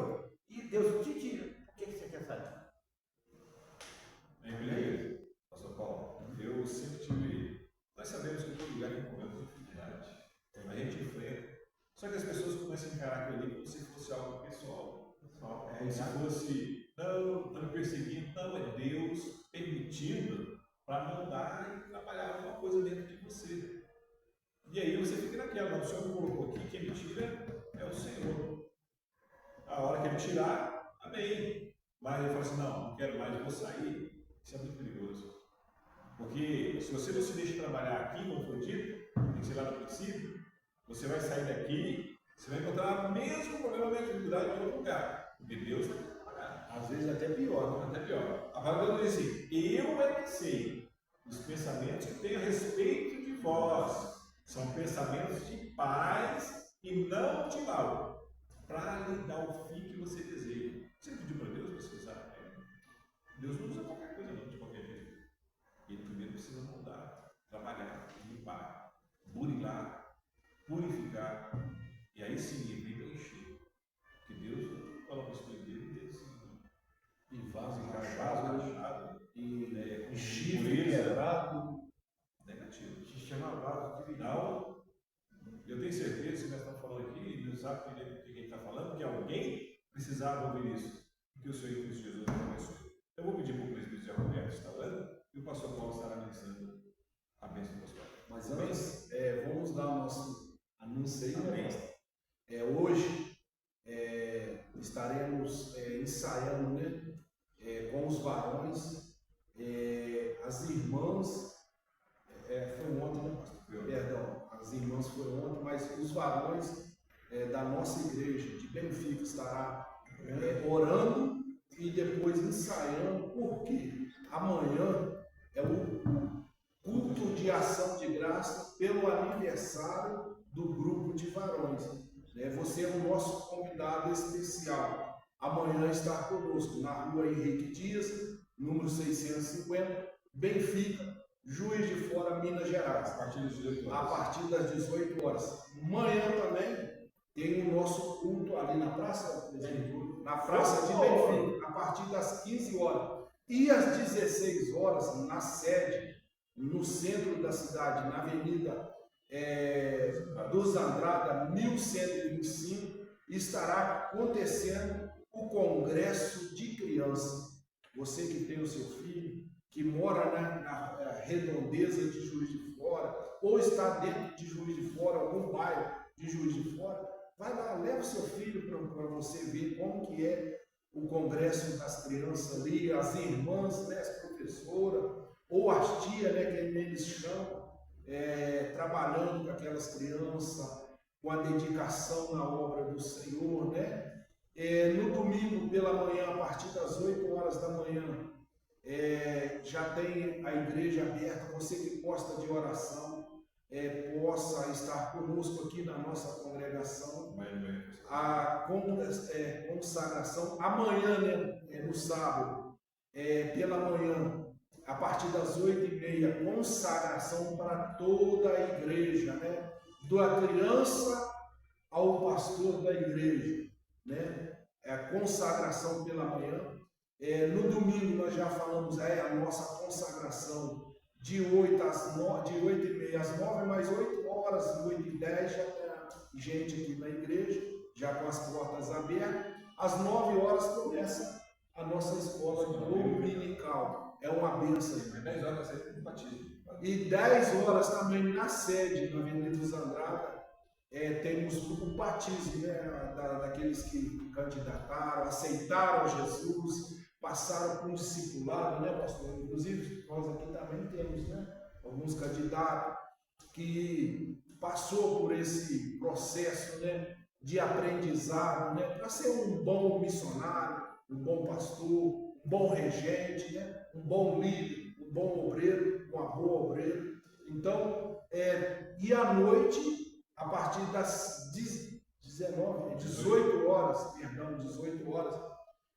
E Deus te tira. O que você quer saber? Beleza, pastor Paulo, eu sempre tive. Nós sabemos que todo lugar tem momentos de dificuldade, a gente enfrenta. Só que as pessoas começam a encarar aquilo ali como se fosse algo pessoal. Como se fosse, não, está me perseguindo, não, é Deus permitindo para mandar e trabalhar alguma coisa dentro de você. E aí você fica naquela, não, o Senhor me colocou aqui, quem me tira é o Senhor. A hora que Ele tirar, amém. Mas ele fala assim, não quero mais, eu vou sair. Isso é muito perigoso. Porque se você não se deixa trabalhar aqui, como foi dito, tem que ser lá no princípio, você vai sair daqui, você vai encontrar o mesmo problema, a mesma dificuldade em outro lugar. Porque Deus vai trabalhar. Às vezes até pior, Até pior. A palavra diz assim, eu é que sei os pensamentos que tenho a respeito de vós. São pensamentos de paz e não de mal, para lhe dar o fim que você deseja. Você pediu para Deus pesquisar? Deus não usa qualquer coisa não, de qualquer jeito. Ele primeiro precisa moldar, trabalhar, limpar, burilar, purificar. E aí sim ele vem preencher. Porque Deus não coloca isso dele e Deus sim. E vaso rachado, e chifre quebrado. Negativo. Se chama vaso de Não, eu tenho certeza que nós estamos falando aqui, Deus sabe de quem está falando, que alguém precisava ouvir isso. Que o Senhor Cristo Jesus abençoe. Eu vou pedir para o presbítero Zé Roberto estar orando e o pastor Paulo estará ministrando a bênção do pastor. Mas antes, vamos dar o nosso anúncio aí, né? Hoje estaremos ensaiando, né? Com os varões, as irmãs, foi ontem, né, pastor? Perdão, as irmãs foi ontem, mas os varões da nossa igreja de Benfica estará orando e depois ensaiando, porque amanhã é o culto de ação de graça pelo aniversário do grupo de varões. Você é o nosso convidado especial. Amanhã está conosco na rua Henrique Dias, número 650, Benfica, Juiz de Fora, Minas Gerais. A partir das 18 horas. Amanhã também tem o nosso culto ali na praça, na praça de Benfica, a partir das 15 horas. E às 16 horas, na sede, no centro da cidade, na Avenida dos Andrada, 1125, estará acontecendo o Congresso de Crianças. Você que tem o seu filho, que mora na redondeza de Juiz de Fora, ou está dentro de Juiz de Fora, algum bairro de Juiz de Fora, vai lá, leva o seu filho para você ver como que é o Congresso das Crianças ali, as irmãs, né, as professoras, ou as tias, né, que eles chamam, trabalhando com aquelas crianças, com a dedicação na obra do Senhor, né? No domingo pela manhã, a partir das 8 horas da manhã, já tem a igreja aberta. Você que gosta de oração, possa estar conosco aqui na nossa congregação. A consagração amanhã, né, no sábado, pela manhã, a partir das 8h30, consagração para toda a igreja, né? Da criança ao pastor da igreja, né? A consagração pela manhã. No domingo nós já falamos a nossa consagração de 8h30 às 9h, mais 8 horas, 8h10, já tem gente aqui na igreja, já com as portas abertas. Às 9 horas começa a nossa escola dominical. É uma bênção. 10 horas vai ser batismo. E 10 horas também na sede, na Avenida dos Andrada, temos o batismo, né, daqueles que candidataram, aceitaram Jesus, passaram por um discipulado, né, pastor? Inclusive, nós aqui também temos, né, alguns candidatos que passou por esse processo, né, de aprendizado, né, para ser um bom missionário, um bom pastor, um bom regente, né, um bom líder, um bom obreiro, uma boa obreira. Então, e à noite, a partir das 18 horas,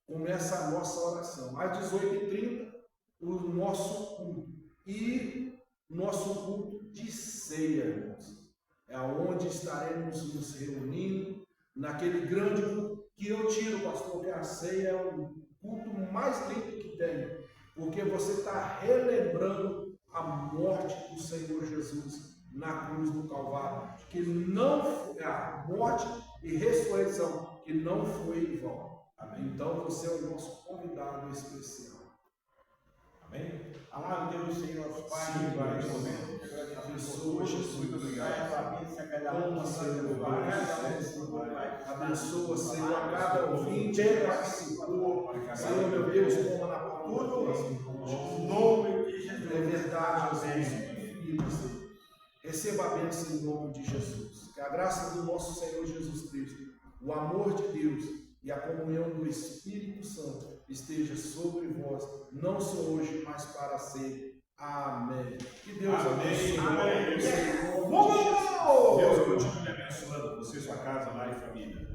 começa a nossa oração. Às 18h30, o nosso culto. E nosso culto de ceia, irmãos. É onde estaremos nos reunindo, naquele grande culto que eu tiro, pastor, que a ceia é o culto mais lindo que tem. Porque você está relembrando a morte do Senhor Jesus na cruz do Calvário, que não foi a morte e ressurreição, que não foi em vão. Amém? Então você é o nosso convidado especial. Amém? Amado Deus, Senhor, nosso Pai, Sim, Pai, Deus. Abençoa, Jesus. Muito obrigado. Toma, Senhor, abençoa, Senhor, a cada ouvinte que participou. Senhor, meu Deus, toma na palma da tua mão. É verdade, Jesus. Receba a bênção em nome de Jesus. Que a graça do nosso Senhor Jesus Cristo, o amor de Deus e a comunhão do Espírito Santo esteja sobre vós, não só hoje, mas para sempre. Amém. Que Deus abençoe. Amém. Deus continue abençoando você, sua casa, lar e família.